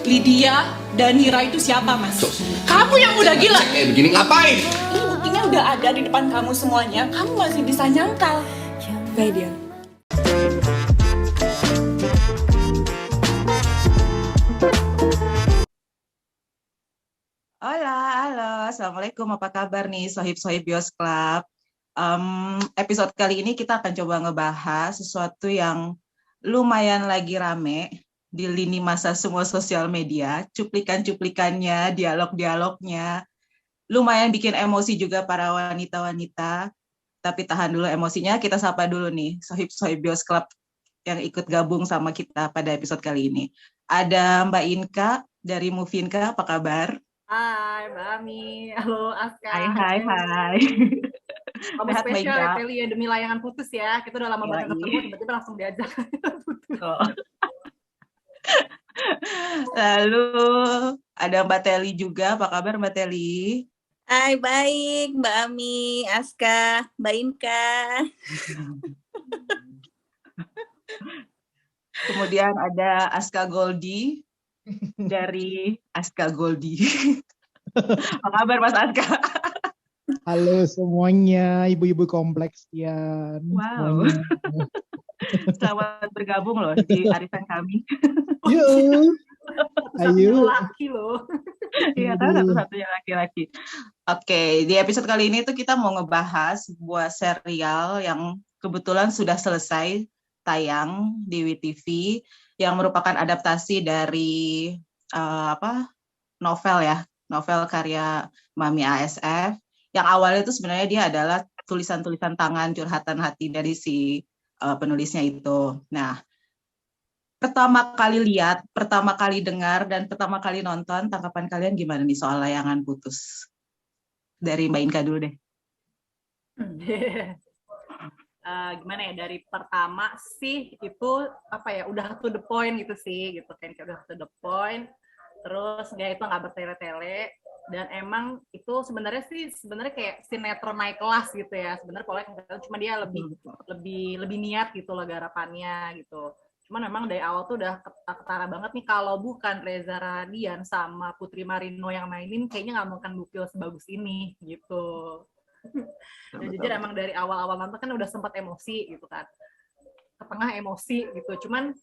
Lydia dan Hira itu siapa, Mas? Kamu yang udah gila. Kayak begini ngapain? Ini buktinya udah ada di depan kamu semuanya. Kamu masih bisa nyangkal. Fedian. Halo, Assalamualaikum, apa kabar nih Sohib-Sohib Bios Club? Episode kali ini kita akan coba ngebahas sesuatu yang lumayan lagi rame di lini masa semua sosial media, cuplikan-cuplikannya, dialog-dialognya, lumayan bikin emosi juga para wanita-wanita, tapi tahan dulu emosinya, kita sapa dulu nih Sohib-Sohib Bios Club yang ikut gabung sama kita pada episode kali ini. Ada Mbak Inka dari Movinka, apa kabar? Hai Mbak Ami, halo Aska. Hai. Kamu Sehat, spesial Mbak ya Inka? Feli ya, demi layangan putus ya. Kita udah lama Yoi. banget ketemu, tiba-tiba langsung diajak putus. Oh. Lalu ada Mbak Teli juga, apa kabar Mbak Teli? Hai, baik Mbak Ami, Aska, Mbak Inka. Kemudian ada Aska Goldi dari Aska Goldi. Apa kabar Mas Aska? Halo semuanya, ibu-ibu kompleks ya. Wow. Selamat bergabung loh di arisan kami. Yuk, Satu-satunya ayo. laki loh. Iya, kan satu-satunya laki-laki. Oke, di episode kali ini tuh kita mau ngebahas sebuah serial yang kebetulan sudah selesai tayang di WTV yang merupakan adaptasi dari novel karya Mami ASF yang awalnya itu sebenarnya dia adalah tulisan-tulisan tangan curhatan hati dari si penulisnya itu. Nah, pertama kali lihat, pertama kali dengar, dan pertama kali nonton, tanggapan kalian gimana nih soal Layangan Putus? Dari Mbak Inka dulu deh. Gimana ya, dari pertama sih itu apa ya, udah to the point gitu sih, gitu kan, kayak udah to the point. Terus nggak bertele-tele, dan emang itu sebenarnya kayak sinetron naik kelas gitu ya. Sebenarnya polanya cuma dia lebih niat gitu loh garapannya gitu. Cuman memang dari awal tuh udah ketara banget nih, kalau bukan Reza Radian sama Putri Marino yang mainin, kayaknya nggak mungkin Bukil sebagus ini gitu. Dan jujur emang dari awal-awal nonton kan udah sempat emosi gitu kan, ke tengah emosi gitu. Cuman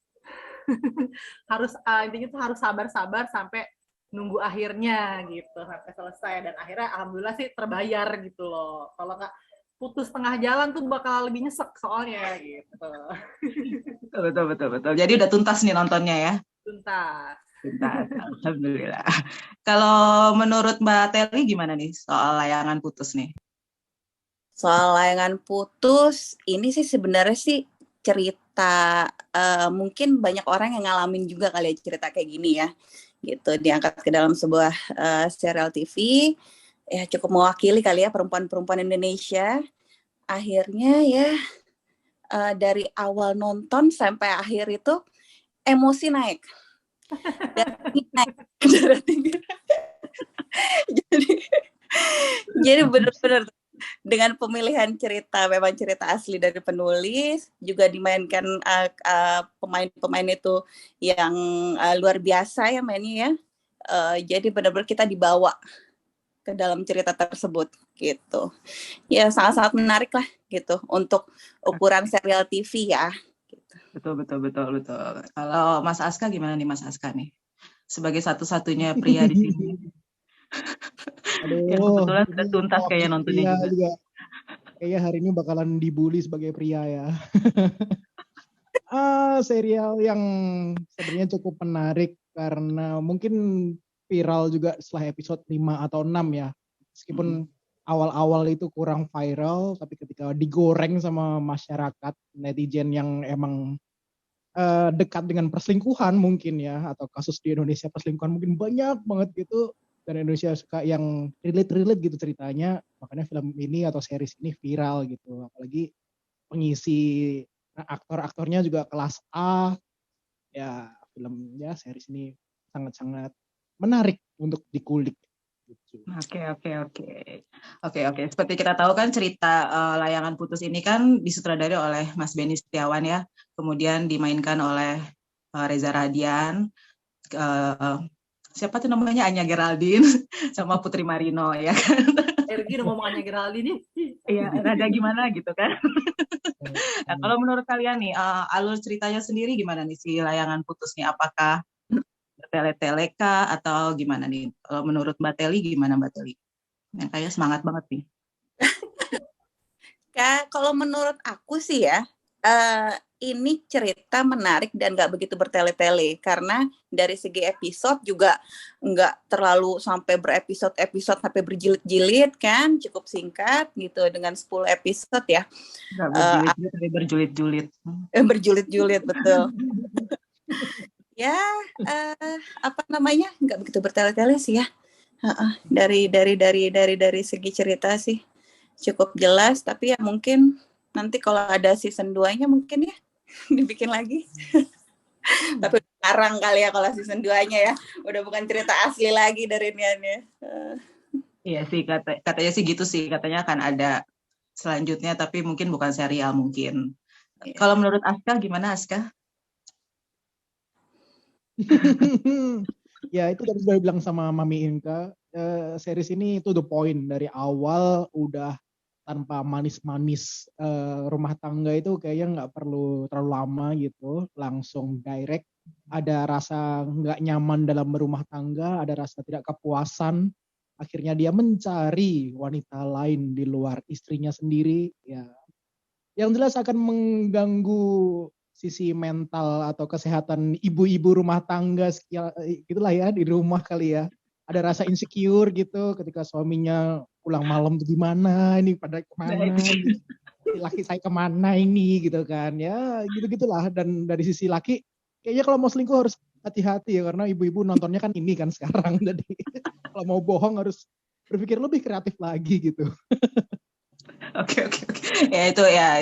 intinya tuh harus sabar-sabar sampai nunggu akhirnya gitu, sampai selesai, dan akhirnya alhamdulillah sih terbayar gitu loh. Kalau nggak putus tengah jalan tuh bakal lebih nyesek soalnya gitu. Betul. Jadi udah tuntas nih nontonnya ya? Tuntas. Alhamdulillah. Kalau menurut Mbak Teli gimana nih soal Layangan Putus nih? Soal Layangan Putus, ini sih sebenarnya sih cerita, mungkin banyak orang yang ngalamin juga kali ya cerita kayak gini ya, gitu, diangkat ke dalam sebuah serial TV, ya cukup mewakili kali ya perempuan-perempuan Indonesia. Akhirnya ya dari awal nonton sampai akhir itu emosi naik. Darah tinggi. Jadi benar-benar dengan pemilihan cerita, memang cerita asli dari penulis, juga dimainkan pemain-pemain itu yang luar biasa ya mainnya ya. Jadi benar-benar kita dibawa ke dalam cerita tersebut gitu. Ya sangat-sangat menarik lah gitu untuk ukuran serial TV ya. Gitu. Betul. Kalau Mas Aska gimana nih Mas Aska nih? Sebagai satu-satunya pria di sini. Aduh, yang kebetulan sudah tuntas kayaknya nontonnya juga. Kayaknya hari ini bakalan dibully sebagai pria ya. Serial yang sebenarnya cukup menarik karena mungkin viral juga setelah episode 5 atau 6 ya. Meskipun awal-awal itu kurang viral, tapi ketika digoreng sama masyarakat, netizen yang emang dekat dengan perselingkuhan mungkin ya, atau kasus di Indonesia perselingkuhan mungkin banyak banget gitu, dan Indonesia suka yang relate gitu ceritanya, makanya film ini atau series ini viral gitu. Apalagi pengisi aktor-aktornya juga kelas A, ya filmnya series ini sangat-sangat menarik untuk dikulik. Oke. Seperti kita tahu kan cerita Layangan Putus ini kan disutradari oleh Mas Benny Setiawan ya, kemudian dimainkan oleh Reza Radian. eh, siapa tuh namanya, Anya Geraldine sama Putri Marino ya kan. Ergi udah ngomong Anya Geraldine nih. Iya, rada gimana gitu kan. Nah, kalau menurut kalian nih, alur ceritanya sendiri gimana nih si Layangan Putus nih? Apakah bertele-tele kah atau gimana nih? Kalau menurut Mbak Teli gimana Mbak Teli? Yang kayak semangat banget nih. Kalau menurut aku sih ya, ini cerita menarik dan nggak begitu bertele-tele karena dari segi episode juga nggak terlalu sampai berepisode-episode sampai berjilid-jilid kan, cukup singkat gitu dengan 10 episode ya. Nggak berjilid-jilid, tapi berjulit-julit. Berjulit-julit betul. Ya, apa namanya, nggak begitu bertele-tele sih ya. Dari segi cerita sih cukup jelas, tapi ya mungkin nanti kalau ada season 2-nya mungkin ya dibikin lagi. Tapi sekarang kali ya kalau season 2-nya ya, udah bukan cerita asli lagi dari Niannya. Iya sih, katanya sih gitu sih, katanya akan ada selanjutnya, tapi mungkin bukan serial mungkin. Iya. Kalau menurut Aska gimana Aska? Ya itu tadi sudah bilang sama Mami Inka, series ini to the point dari awal udah tanpa manis-manis, rumah tangga itu kayaknya nggak perlu terlalu lama gitu, langsung direct. Ada rasa nggak nyaman dalam berumah tangga, ada rasa tidak kepuasan, akhirnya dia mencari wanita lain di luar istrinya sendiri, ya yang jelas akan mengganggu sisi mental atau kesehatan ibu-ibu rumah tangga gitulah ya di rumah kali ya. Ada rasa insecure gitu ketika suaminya pulang malam tuh gimana ini pada kemana gitu. Laki saya kemana ini gitu kan ya gitu-gitulah. Dan dari sisi laki kayaknya kalau mau selingkuh harus hati-hati ya karena ibu-ibu nontonnya kan ini kan sekarang. Jadi kalau mau bohong harus berpikir lebih kreatif lagi gitu. Oke. Ya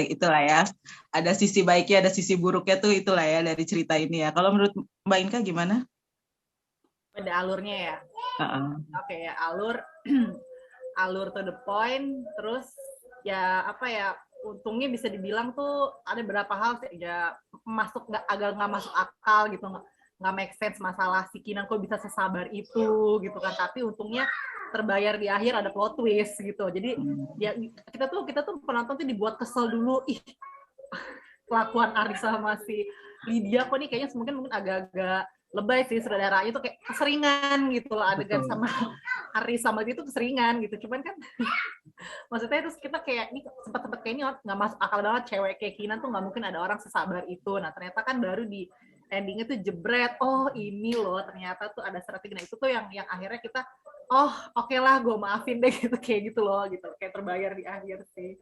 itulah ya. Ada sisi baiknya, ada sisi buruknya tuh itulah ya dari cerita ini ya. Kalau menurut Mbak Inka gimana? Ada alurnya ya. Oke ya, alur to the point, terus ya apa ya, untungnya bisa dibilang tuh ada beberapa hal ya agak nggak masuk akal gitu, nggak make sense masalah si Kinan kok bisa sesabar itu gitu kan, tapi untungnya terbayar di akhir ada plot twist gitu. Jadi ya kita tuh penonton tuh dibuat kesel dulu, kelakuan Aris sama si Lydia kok nih kayaknya mungkin agak-agak lebay sih, sutradaranya tuh kayak keseringan gitu loh adegan sama Aris sama dia tuh keseringan gitu. Cuman kan maksudnya terus kita kayak ini sempat kayak ini nggak masuk akal banget, cewek kayak Kinan tuh nggak mungkin ada orang sesabar itu. Nah ternyata kan baru di endingnya tuh jebret, oh ini loh ternyata tuh ada strategi. Nah itu tuh yang akhirnya kita oke lah gue maafin deh gitu, kayak gitu loh gitu, kayak terbayar di akhir sih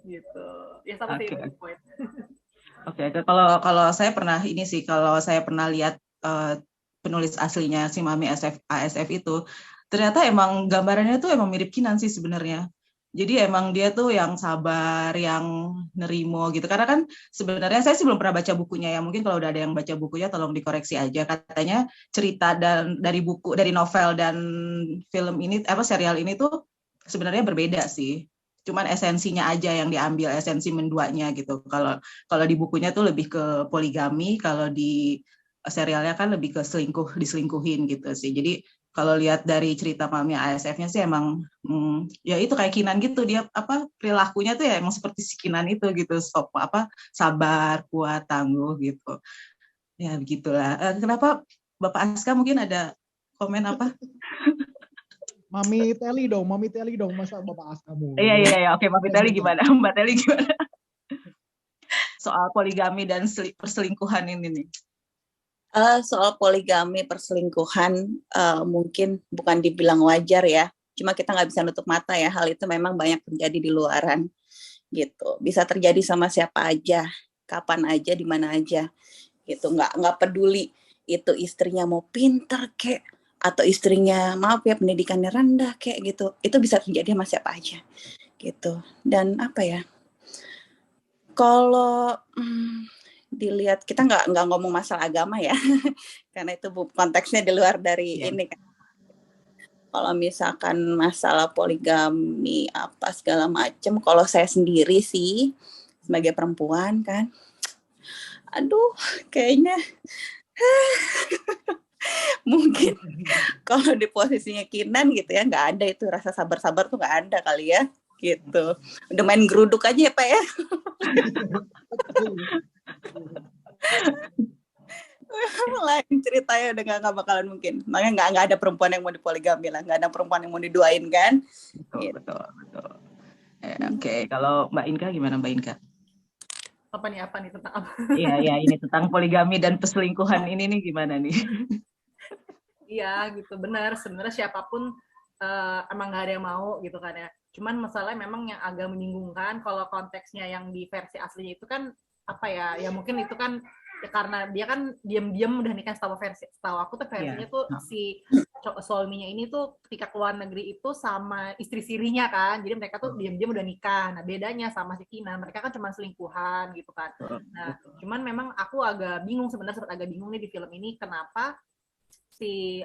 gitu ya. Sama sih point. Oke, kalau saya pernah ini sih, kalau saya pernah lihat penulis aslinya si Mami ASF itu, ternyata emang gambarannya tuh emang mirip Kinan sih sebenarnya. Jadi emang dia tuh yang sabar, yang nerimo gitu. Karena kan sebenarnya saya sih belum pernah baca bukunya ya. Mungkin kalau udah ada yang baca bukunya tolong dikoreksi aja. Katanya cerita dari novel dan film ini serial ini tuh sebenarnya berbeda sih. Cuman esensinya aja yang diambil, esensi menduanya gitu. Kalau di bukunya tuh lebih ke poligami, kalau di serialnya kan lebih ke diselingkuhin gitu sih. Jadi kalau lihat dari cerita Mami ASF-nya sih emang ya itu kayak Kinan gitu, dia perilakunya tuh ya emang seperti si Kinan itu gitu, sabar, kuat, tangguh gitu. Ya begitulah. Kenapa Bapak Aska mungkin ada komen apa? Mami Teli dong, masa Bapak Aska mulu. Iya, oke, Mami Teli gimana? Mbak Teli gimana? Soal poligami dan perselingkuhan ini nih. Soal poligami perselingkuhan mungkin bukan dibilang wajar ya, cuma kita nggak bisa nutup mata ya, hal itu memang banyak terjadi di luaran gitu, bisa terjadi sama siapa aja, kapan aja, di mana aja gitu, nggak peduli itu istrinya mau pinter kek atau istrinya maaf ya pendidikannya rendah kek gitu, itu bisa terjadi sama siapa aja gitu. Dan apa ya, kalau dilihat, kita nggak ngomong masalah agama ya karena itu konteksnya di luar dari ini kan. Kalau misalkan masalah poligami apa segala macam, kalau saya sendiri sih sebagai perempuan kan, aduh kayaknya Mungkin kalau di posisinya Kinan gitu ya, nggak ada itu rasa sabar-sabar tuh nggak ada kali ya, gitu. Udah main geruduk aja ya Pak ya. Lain ceritanya udah nggak bakalan mungkin. Makanya nggak ada perempuan yang mau dipoligami lah, nggak ada perempuan yang mau diduain kan. Betul. Oke, kalau Mbak Inka gimana Mbak Inka? Apa nih tentang apa? Iya, ini tentang poligami dan perselingkuhan ini nih gimana nih? Iya gitu, benar. Sebenarnya siapapun emang nggak ada yang mau gitu kan ya. Cuman masalahnya memang yang agak menyinggungkan kalau konteksnya yang di versi aslinya itu kan apa ya? Ya mungkin itu kan ya karena dia kan diam-diam udah nikah, setahu aku tuh versinya tuh si suaminya ini tuh ketika keluar negeri itu sama istri sirinya kan, jadi mereka tuh diam-diam udah nikah. Nah bedanya sama si Kinan, mereka kan cuma selingkuhan gitu kan. Nah cuman memang aku agak bingung sebenarnya, sempat agak bingung nih di film ini kenapa si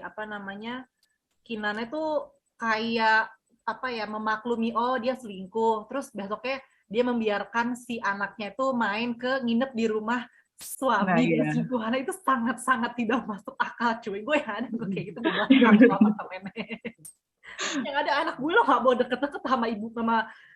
Kinannya tuh kayak apa ya, memaklumi oh dia selingkuh, terus besoknya dia membiarkan si anaknya itu nginep di rumah suami selingkuhan. Itu sangat-sangat tidak masuk akal cuy. Gue ada gue kayak gitu, gue bilang sama apartemennya yang ada anak gue lo gak mau deket-deket sama ibu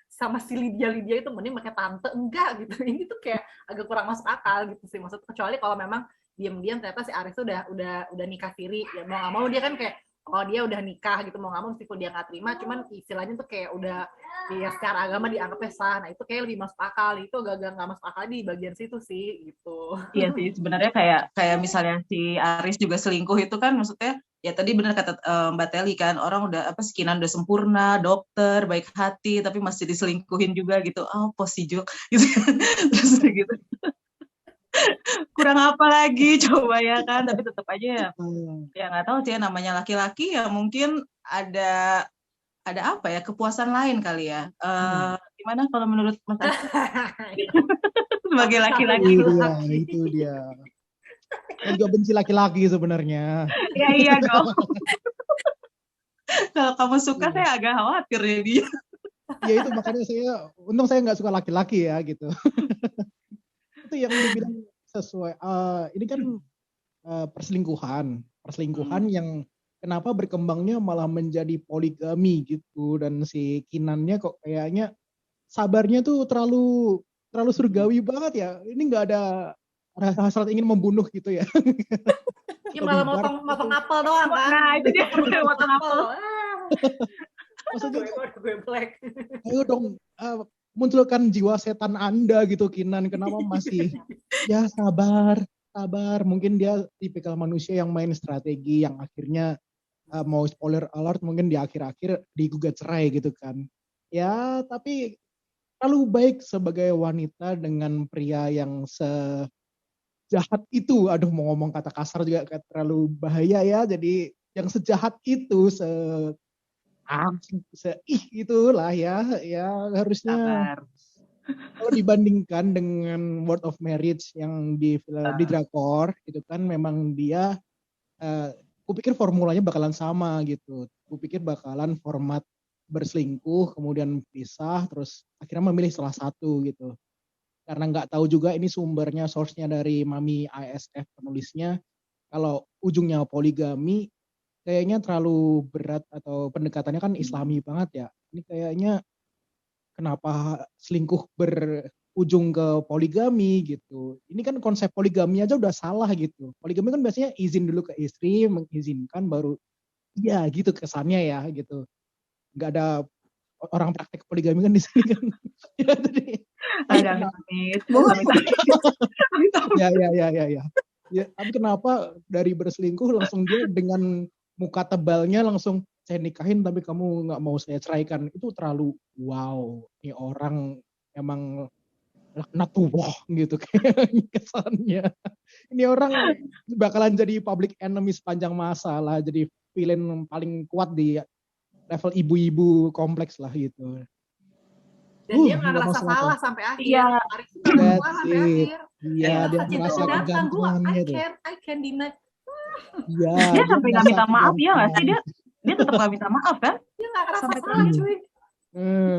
sama si Lydia itu, mending pakai tante enggak gitu. Ini tuh kayak agak kurang masuk akal gitu sih, maksud kecuali kalau memang diam-diam ternyata si Aris tuh udah nikah siri ya, mau nggak mau dia kan kayak oh dia udah nikah gitu, mau nggak mau meskipun dia nggak terima, cuman istilahnya tuh kayak udah ya secara agama dianggapnya sah. Nah itu kayak lebih masuk akal, itu agak nggak masuk akal di bagian situ sih gitu. Iya sih, sebenarnya kayak misalnya si Aris juga selingkuh itu kan, maksudnya ya tadi benar kata Mbak Teli kan, orang udah Kinan udah sempurna, dokter, baik hati, tapi masih diselingkuhin juga gitu. Oh posijok gitu terus gitu. Kurang apa lagi coba ya kan, tapi tetap aja ya nggak tahu sih, namanya laki-laki ya mungkin ada apa ya, kepuasan lain kali ya. Gimana kalau menurut Mas sebagai laki-laki? Itu dia. Saya juga benci laki-laki sebenarnya. Iya dong. Kalau kamu suka saya agak khawatir ya dia. Ya itu makanya untung saya nggak suka laki-laki ya gitu. Itu yang dibilang sesuai. Ini kan perselingkuhan yang kenapa berkembangnya malah menjadi poligami gitu, dan si Kinannya kok kayaknya sabarnya tuh terlalu surgawi banget ya. Ini nggak ada hasrat ingin membunuh gitu ya. Ya malah motong apel doang kan. Nah itu dia motong apel. Maksudnya gue black. Ayo dong munculkan jiwa setan Anda gitu Kinan, kenapa masih ya sabar. Mungkin dia tipikal manusia yang main strategi, yang akhirnya mau spoiler alert, mungkin di akhir-akhir digugat cerai gitu kan. Ya tapi terlalu baik sebagai wanita dengan pria yang sejahat itu. Aduh mau ngomong kata kasar juga terlalu bahaya ya. Jadi yang sejahat itu itulah ya harusnya sabar. Kalau dibandingkan dengan World of Marriage yang di drakor itu kan memang dia kupikir formulanya bakalan sama gitu. Kupikir bakalan format berselingkuh kemudian pisah terus akhirnya memilih salah satu gitu. Karena nggak tahu juga ini sumbernya, source-nya dari Mami ISF penulisnya, kalau ujungnya poligami kayaknya terlalu berat atau pendekatannya kan Islami banget ya. Ini kayaknya kenapa selingkuh berujung ke poligami gitu. Ini kan konsep poligami aja udah salah gitu. Poligami kan biasanya izin dulu ke istri, mengizinkan baru iya gitu kesannya ya gitu. Nggak ada orang praktek poligami kan di sini kan. Ya, jadi ya, tapi kenapa dari berselingkuh langsung dia dengan muka tebalnya langsung saya nikahin tapi kamu nggak mau saya ceraikan, itu terlalu wow, ini orang emang laknatullah gitu kayak kesannya. Ini orang bakalan jadi public enemy sepanjang masa lah, jadi villain paling kuat di level ibu-ibu kompleks lah gitu. Dan dia nggak ngerasa salah sampai akhir. Iya. Sampai akhir. Iya, dia merasa kegantungannya tuh. I can deny. Iya. Dia sampai nggak minta maaf ya nggak sih, dia tetap nggak minta maaf kan? Dia nggak ngerasa salah cuy.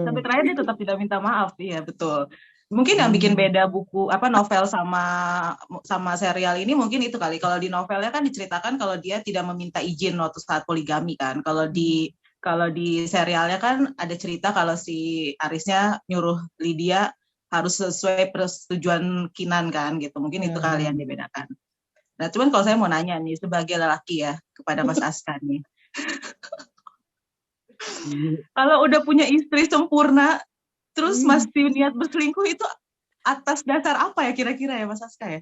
Sampai terakhir dia tetap tidak minta maaf, iya betul. Mungkin yang bikin beda buku novel sama serial ini mungkin itu kali. Kalau di novelnya kan diceritakan kalau dia tidak meminta izin waktu saat poligami kan. Kalau di serialnya kan ada cerita kalau si Arisnya nyuruh Lydia harus sesuai persetujuan Kinan kan gitu. Mungkin itu kali yang dibedakan. Nah, cuman kalau saya mau nanya nih sebagai lelaki ya kepada Mas Aska nih. Kalau udah punya istri sempurna terus masih niat berselingkuh itu atas dasar apa ya kira-kira ya Mas Aska ya?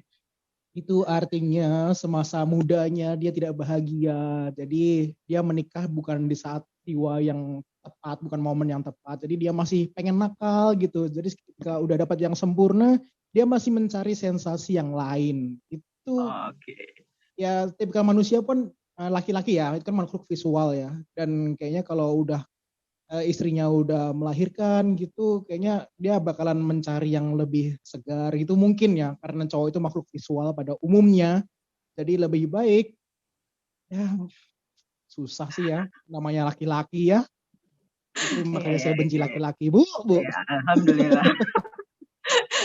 Itu artinya semasa mudanya dia tidak bahagia. Jadi dia menikah bukan di saat jiwa yang tepat, bukan momen yang tepat. Jadi dia masih pengen nakal gitu. Jadi ketika udah dapat yang sempurna, dia masih mencari sensasi yang lain. Itu ya tipikal manusia pun laki-laki ya, itu kan makhluk visual ya. Dan kayaknya kalau udah istrinya udah melahirkan gitu, kayaknya dia bakalan mencari yang lebih segar gitu mungkin ya, karena cowok itu makhluk visual pada umumnya, jadi lebih baik ya susah sih ya, namanya laki-laki ya, itu makanya saya benci laki-laki bu. Ya, alhamdulillah.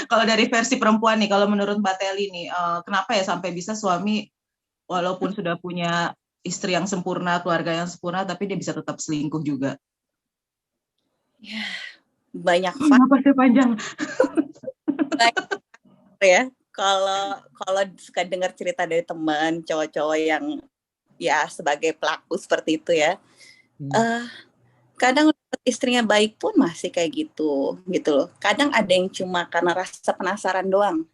Kalau dari versi perempuan nih, kalau menurut Mbak Teli nih, kenapa ya sampai bisa suami walaupun sudah punya istri yang sempurna, keluarga yang sempurna, tapi dia bisa tetap selingkuh juga? Ya, banyak Kenapa sih panjang? ya. Kalau suka dengar cerita dari teman cowok-cowok yang ya sebagai pelaku seperti itu ya, kadang istrinya baik pun masih kayak gitu loh. Kadang ada yang cuma karena rasa penasaran doang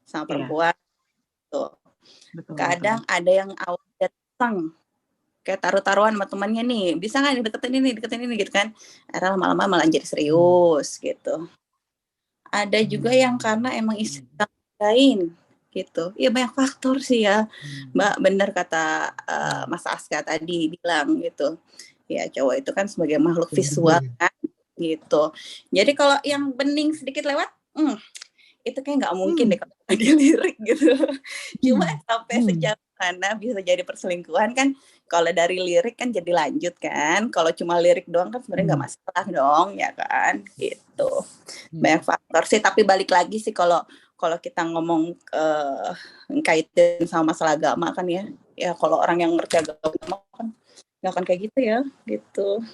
sama perempuan. Tuh. Kadang ada yang awal datang kayak taruh-taruhan sama temannya nih, bisa nggak deketin ini gitu kan, akhirnya lama-lama malah jadi serius gitu. Ada juga yang karena emang istri lain gitu, ya banyak faktor sih ya Mbak, bener kata Mas Aska tadi bilang gitu, ya cowok itu kan sebagai makhluk visual kan gitu, jadi kalau yang bening sedikit lewat, itu kayak nggak mungkin deh kalau lagi lirik gitu. Cuma sampai sejauh mana bisa jadi perselingkuhan kan, kalau dari lirik kan jadi lanjut kan, kalau cuma lirik doang kan sebenarnya nggak masalah dong ya kan gitu. Banyak faktor sih, tapi balik lagi sih kalau kita ngomong kaitin sama masalah agama kan ya kalau orang yang ngerti agama kan nggak akan kayak gitu ya gitu.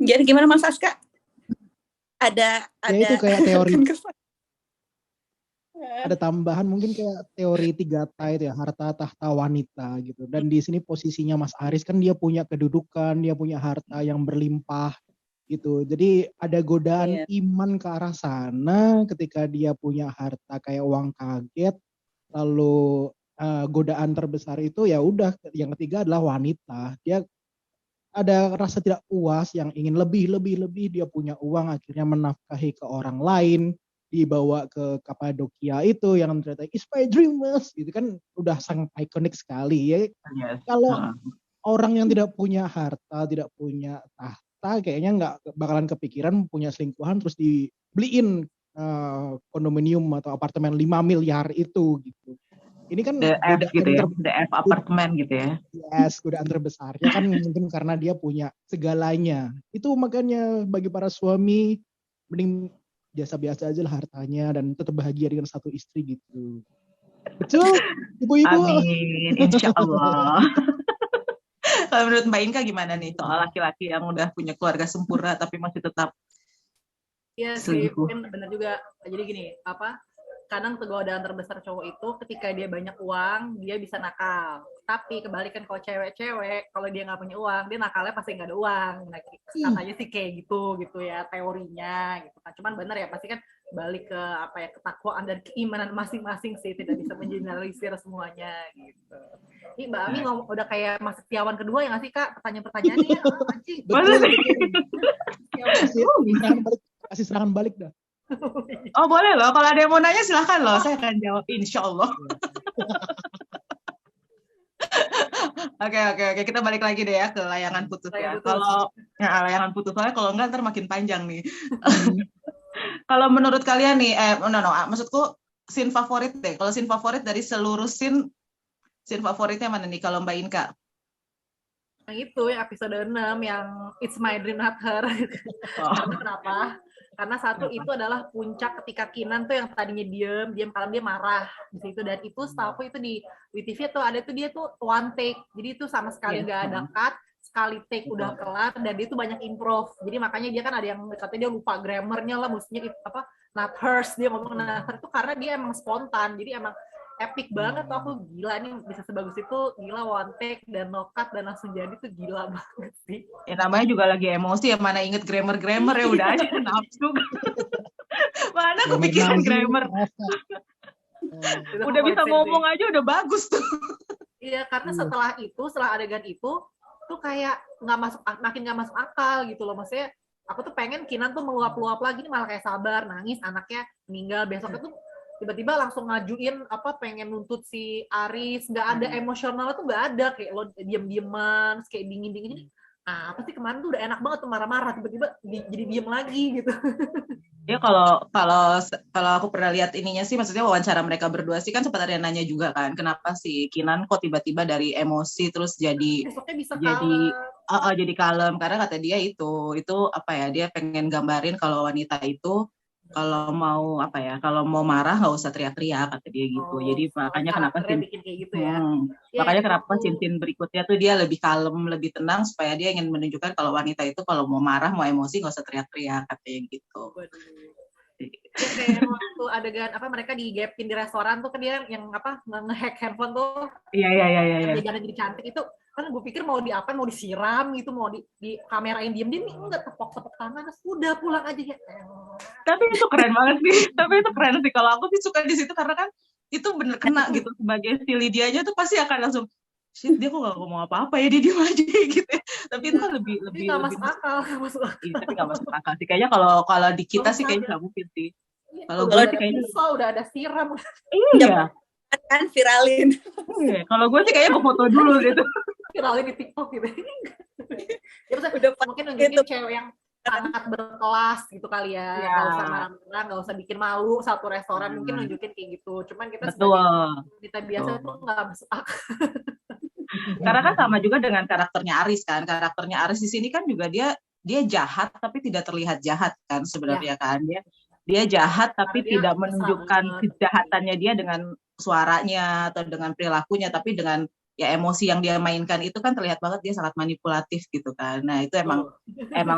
Jadi gimana Mas Aska? Ada itu kayak teori ada tambahan mungkin kayak teori 3T itu ya, harta tahta wanita gitu, dan di sini posisinya Mas Aris kan dia punya kedudukan, dia punya harta yang berlimpah gitu, jadi ada godaan iman ke arah sana ketika dia punya harta kayak uang kaget, lalu godaan terbesar itu ya udah yang ketiga adalah wanita, dia ada rasa tidak puas yang ingin lebih, dia punya uang akhirnya menafkahi ke orang lain, dibawa ke Kapadokia itu yang ternyata is my dream mas, itu kan udah sangat ikonik sekali ya. Kalau orang yang tidak punya harta, tidak punya tahta, kayaknya nggak bakalan kepikiran punya selingkuhan terus dibeliin kondominium atau apartemen 5 miliar itu gitu. Ini kan the F gitu ya, the F apartemen gitu ya. Yes, godaan terbesarnya kan mungkin karena dia punya segalanya. Itu makanya bagi para suami mending biasa-biasa aja lah hartanya dan tetap bahagia dengan satu istri gitu. Betul, ibu-ibu. Amin, insya Allah. Kalau menurut Mbak Inka gimana nih soal laki-laki yang udah punya keluarga sempurna tapi masih tetap selingkuh? Iya sih, benar juga. Jadi gini, kadang godaan terbesar cowok itu ketika dia banyak uang dia bisa nakal, tapi kebalikan kalau cewek-cewek kalau dia nggak punya uang dia nakalnya pasti nggak ada uang. Nah, katanya sih kayak gitu ya teorinya gitu kan, cuman bener ya pasti kan balik ke ketakwaan dan keimanan masing-masing sih, tidak bisa mengeneralisir semuanya gitu. Ini Mbak Ami udah kayak Mas Setiawan kedua ya nggak sih Kak, pertanyaan-pertanyaannya anjing. Betul. Kasih serangan balik dah. Oh boleh loh, kalau ada yang mau nanya silahkan loh, saya akan jawab insya Allah. Oke, kita balik lagi deh ya ke layangan putus ya. Kalau layangan putus soalnya kalau enggak ntar makin panjang nih. Kalau menurut kalian nih, maksudku scene favorit deh. Kalau scene favorit dari seluruh scene favoritnya mana nih kalau Mbak Inka? Yang itu yang episode 6 yang It's My Dream Not Her. Karena kenapa? Karena satu itu adalah puncak ketika Kinan tuh yang tadinya diam kalau dia marah di situ, dan itu setahu itu di WTV tuh ada tuh dia tuh one take, jadi itu sama sekali nggak ada cut, sekali take udah kelar, dan dia tuh banyak improv, jadi makanya dia kan ada yang katanya dia lupa grammarnya lah, mestinya apa not hers, dia ngomong not hers itu karena dia emang spontan, jadi emang epic banget tuh, aku gila nih bisa sebagus itu, gila one take dan no cut dan langsung jadi tuh gila banget sih. Ya namanya juga lagi emosi ya, mana inget grammar ya udah aja nafsu. Mana kepikiran grammar. Udah bisa ngomong aja udah bagus tuh. Iya, karena setelah adegan itu tuh kayak makin nggak masuk akal gitu loh, maksudnya aku tuh pengen Kinan tuh meluap-luap lagi nih, malah kayak sabar nangis anaknya meninggal, besoknya tuh tiba-tiba langsung ngajuin pengen nuntut si Aris, nggak ada emosional tuh nggak ada, kayak lo diem-dieman kayak dingin-dingin. Apa sih kemarin tuh udah enak banget tuh marah-marah, tiba-tiba jadi diem lagi gitu. Ya kalau aku pernah lihat ininya sih, maksudnya wawancara mereka berdua sih kan sempat ada yang nanya juga kan, kenapa si Kinan kok tiba-tiba dari emosi terus jadi kalem, karena kata dia itu apa ya, dia pengen gambarin kalau wanita itu kalau mau marah nggak usah teriak-teriak, kata dia gitu. Jadi makanya kenapa gitu ya. Makanya kenapa scene berikutnya tuh dia lebih kalem, lebih tenang, supaya dia ingin menunjukkan kalau wanita itu kalau mau marah, mau emosi nggak usah teriak-teriak, katanya gitu. Kayak waktu adegan mereka digapin di restoran tuh kan, dia yang nge-hack handphone tuh. Iya. Dia jadi cantik itu kan, gue pikir mau mau disiram gitu, mau di kamerain diem-diem, enggak, tepok-tepok tangan, udah pulang aja ya. Tapi itu keren banget sih. Kalau aku sih suka di situ karena kan itu bener kena gitu, sebagai si Lydia-nya tuh pasti akan langsung, shit, dia kok gak ngomong apa-apa ya, dia diem aja gitu. Tapi itu kan lebih nggak masuk akal. Iya, tapi nggak masuk akal sih. Kayaknya kalau di kita sih kayaknya nggak mungkin sih. Kalau gue sih kayaknya udah ada siram. Iya. Kan viralin. Iya. Kalau gue sih kayaknya gue foto dulu gitu. Viralin di TikTok gitu. Ya udah mungkin nunjukin cewek yang sangat berkelas gitu kali ya. Nggak usah marah-marah, nggak usah bikin malu satu restoran, mungkin nunjukin kayak gitu. Cuman kita sebagai biasa itu nggak masuk akal. Karena kan sama juga dengan karakternya Aris kan. Karakternya Aris di sini kan juga dia jahat tapi tidak terlihat jahat kan sebenarnya kan. Dia jahat tapi tidak menunjukkan kejahatannya dia dengan suaranya atau dengan perilakunya, tapi dengan emosi yang dia mainkan itu kan terlihat banget dia sangat manipulatif gitu kan. Nah, itu emang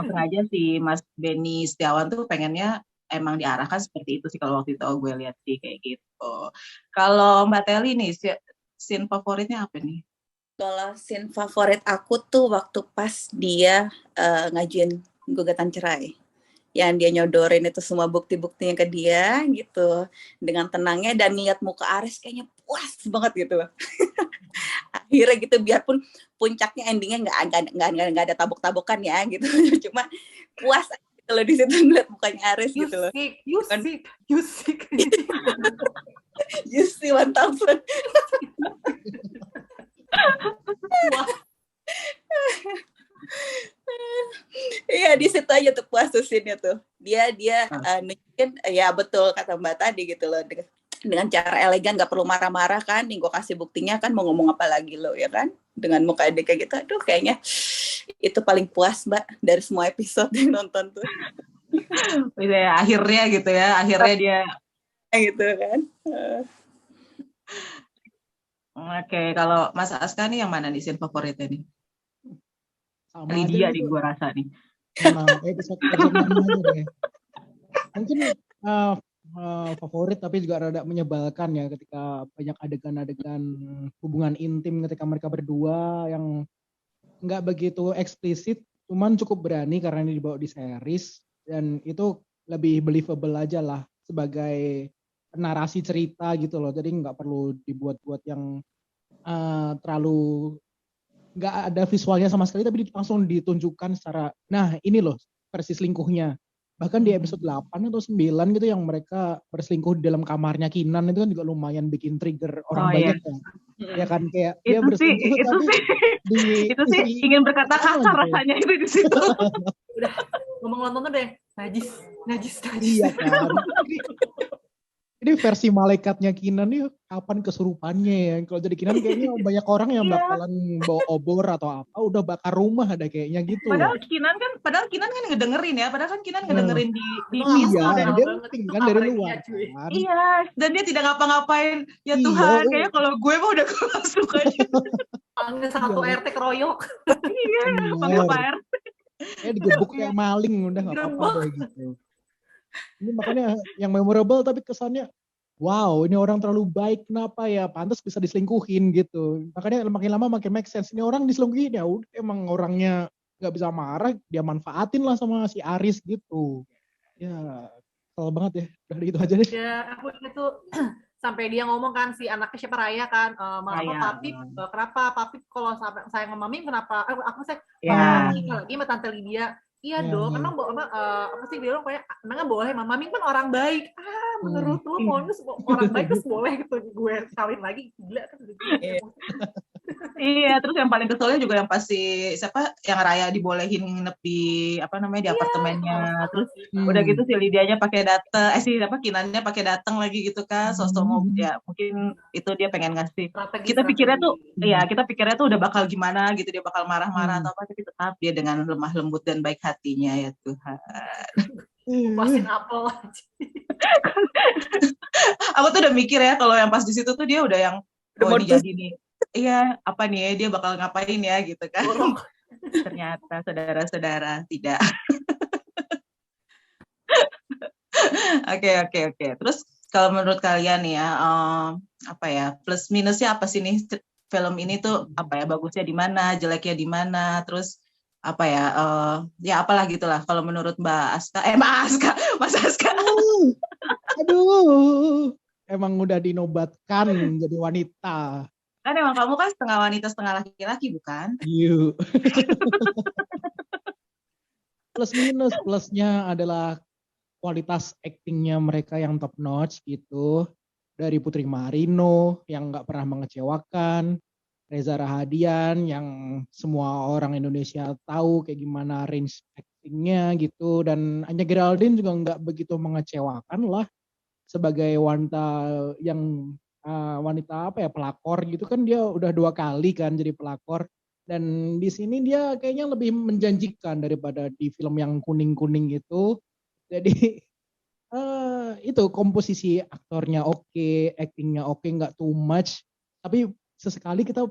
sengaja si Mas Benny Setiawan tuh pengennya emang diarahkan seperti itu sih, kalau waktu itu gue lihat sih kayak gitu. Kalau Mbak Teli nih, scene favoritnya apa nih? Kalau scene favorit aku tuh waktu pas dia ngajuin gugatan cerai. Yang dia nyodorin itu semua bukti-buktinya ke dia gitu. Dengan tenangnya dan lihat muka Aris kayaknya puas banget gitu. Akhirnya gitu, biarpun puncaknya endingnya nggak ada tabok-tabokan ya gitu. Cuma puas kalau di situ ngeliat mukanya Aris gitu loh. You sick. You see 1000. Iya, di situ aja tuh puas tuh scene-nya tuh. Dia nunjukin ya betul kata Mbak tadi gitu loh, dengan cara elegan, nggak perlu marah-marah kan. Nih gue kasih buktinya kan, mau ngomong apa lagi lo ya kan, dengan muka dia kayak gitu. Aduh, kayaknya itu paling puas Mbak dari semua episode yang nonton tuh. Akhirnya gitu ya, dia gitu kan. Oke, kalau Mas Aska nih yang mana nih scene favoritnya nih? Sama Lydia nih gue rasa nih. Episode mana aja deh. Mungkin favorit tapi juga rada menyebalkan ya, ketika banyak adegan-adegan hubungan intim ketika mereka berdua yang nggak begitu eksplisit, cuman cukup berani karena ini dibawa di series, dan itu lebih believable aja lah sebagai narasi cerita gitu loh. Jadi nggak perlu dibuat-buat yang terlalu nggak ada visualnya sama sekali, tapi langsung ditunjukkan secara, nah ini loh versi selingkuhnya. Bahkan di episode 8 atau 9 gitu yang mereka berselingkuh di dalam kamarnya Kinan, itu kan juga lumayan bikin trigger orang banyak kan. Ya kan, kayak dia berselingkuh itu sih ingin berkata kasar gitu. Rasanya itu di situ. Udah ngomong nonton tuh deh, najis. Iya kan. Ini versi malaikatnya Kinan nih kapan kesurupannya ya? Kalau jadi Kinan kayaknya banyak orang yang Iya. bakalan bawa obor atau apa, udah bakar rumah ada kayaknya gitu loh. Padahal Kinan kan ngedengerin ya, padahal kan Kinan Nah, ngedengerin di Itu nggak pintu iya, dan masuk dia banget. nguping Itu kan dari kamarnya luar dia, cuy. kan. iya, dan dia tidak ngapa-ngapain. Ya Iya, Tuhan, kayaknya kalau gue mah udah masuk aja. Panggil satu iya, RT keroyok. Iya, panggil bener. Pak RT. Kayak digebuk Iya. kayak maling, udah nggak apa-apa Gerbek. deh gitu. Ini makanya yang memorable tapi kesannya, wow ini orang terlalu baik, kenapa ya? Pantas bisa diselingkuhin gitu. Makanya makin lama makin make sense. Ini orang diselingkuhin ya udah emang orangnya nggak bisa marah, dia manfaatin lah sama si Aris gitu. Ya, kesel banget ya. Udah gitu aja deh. Ya, aku itu sampai dia ngomong kan si anaknya siapa Raya kan, Raya. Papi, kenapa Papi kalau sayang sama Mami kenapa? Aku saya Ya. lagi sama Tante Lydia. Iya Ya, dong, ya. emang apa sih dia bilang kayak emangnya boleh, Mami kan orang baik. Menurut lu maunya orang baik terus boleh gitu gue kawin lagi, gila kan gitu. Iya, terus yang paling keselnya juga yang pasti siapa yang Raya dibolehin nginep di apa namanya di apartemennya. Terus udah gitu si Lidianya pakai dateng, si apa Kinannya pakai dateng lagi gitu kan, sosok mau ya mungkin itu dia pengen ngasih. Kita pikirnya tuh, ya kita pikirnya tuh udah bakal gimana gitu, dia bakal marah-marah atau apa, tapi tetap dia dengan lemah lembut dan baik hatinya ya Tuhan. Kupasin apel aja. Aku tuh udah mikir ya kalau yang pas di situ tuh dia udah yang Udah oh ini modus. jadi nih. Iya, apa nih dia bakal ngapain ya gitu kan. Ternyata saudara-saudara tidak. Oke. Terus kalau menurut kalian nih ya, apa ya plus minusnya apa sih nih film ini tuh apa ya bagusnya di mana, jeleknya di mana, terus apa ya, ya apalah gitulah. Kalau menurut Mas Aska. Aduh, emang udah dinobatkan jadi wanita. Kan emang kamu kan setengah wanita setengah laki-laki bukan? Yuk. Plus minus, plusnya adalah kualitas aktingnya mereka yang top notch gitu. Dari Putri Marino yang nggak pernah mengecewakan, Reza Rahadian yang semua orang Indonesia tahu kayak gimana range aktingnya gitu, dan Anya Geraldine juga nggak begitu mengecewakan lah sebagai wanita yang wanita apa ya pelakor gitu kan, dia udah 2 kali kan jadi pelakor, dan di sini dia kayaknya lebih menjanjikan daripada di film yang kuning-kuning itu. Jadi itu komposisi aktornya oke, actingnya oke, nggak too much, tapi sesekali kita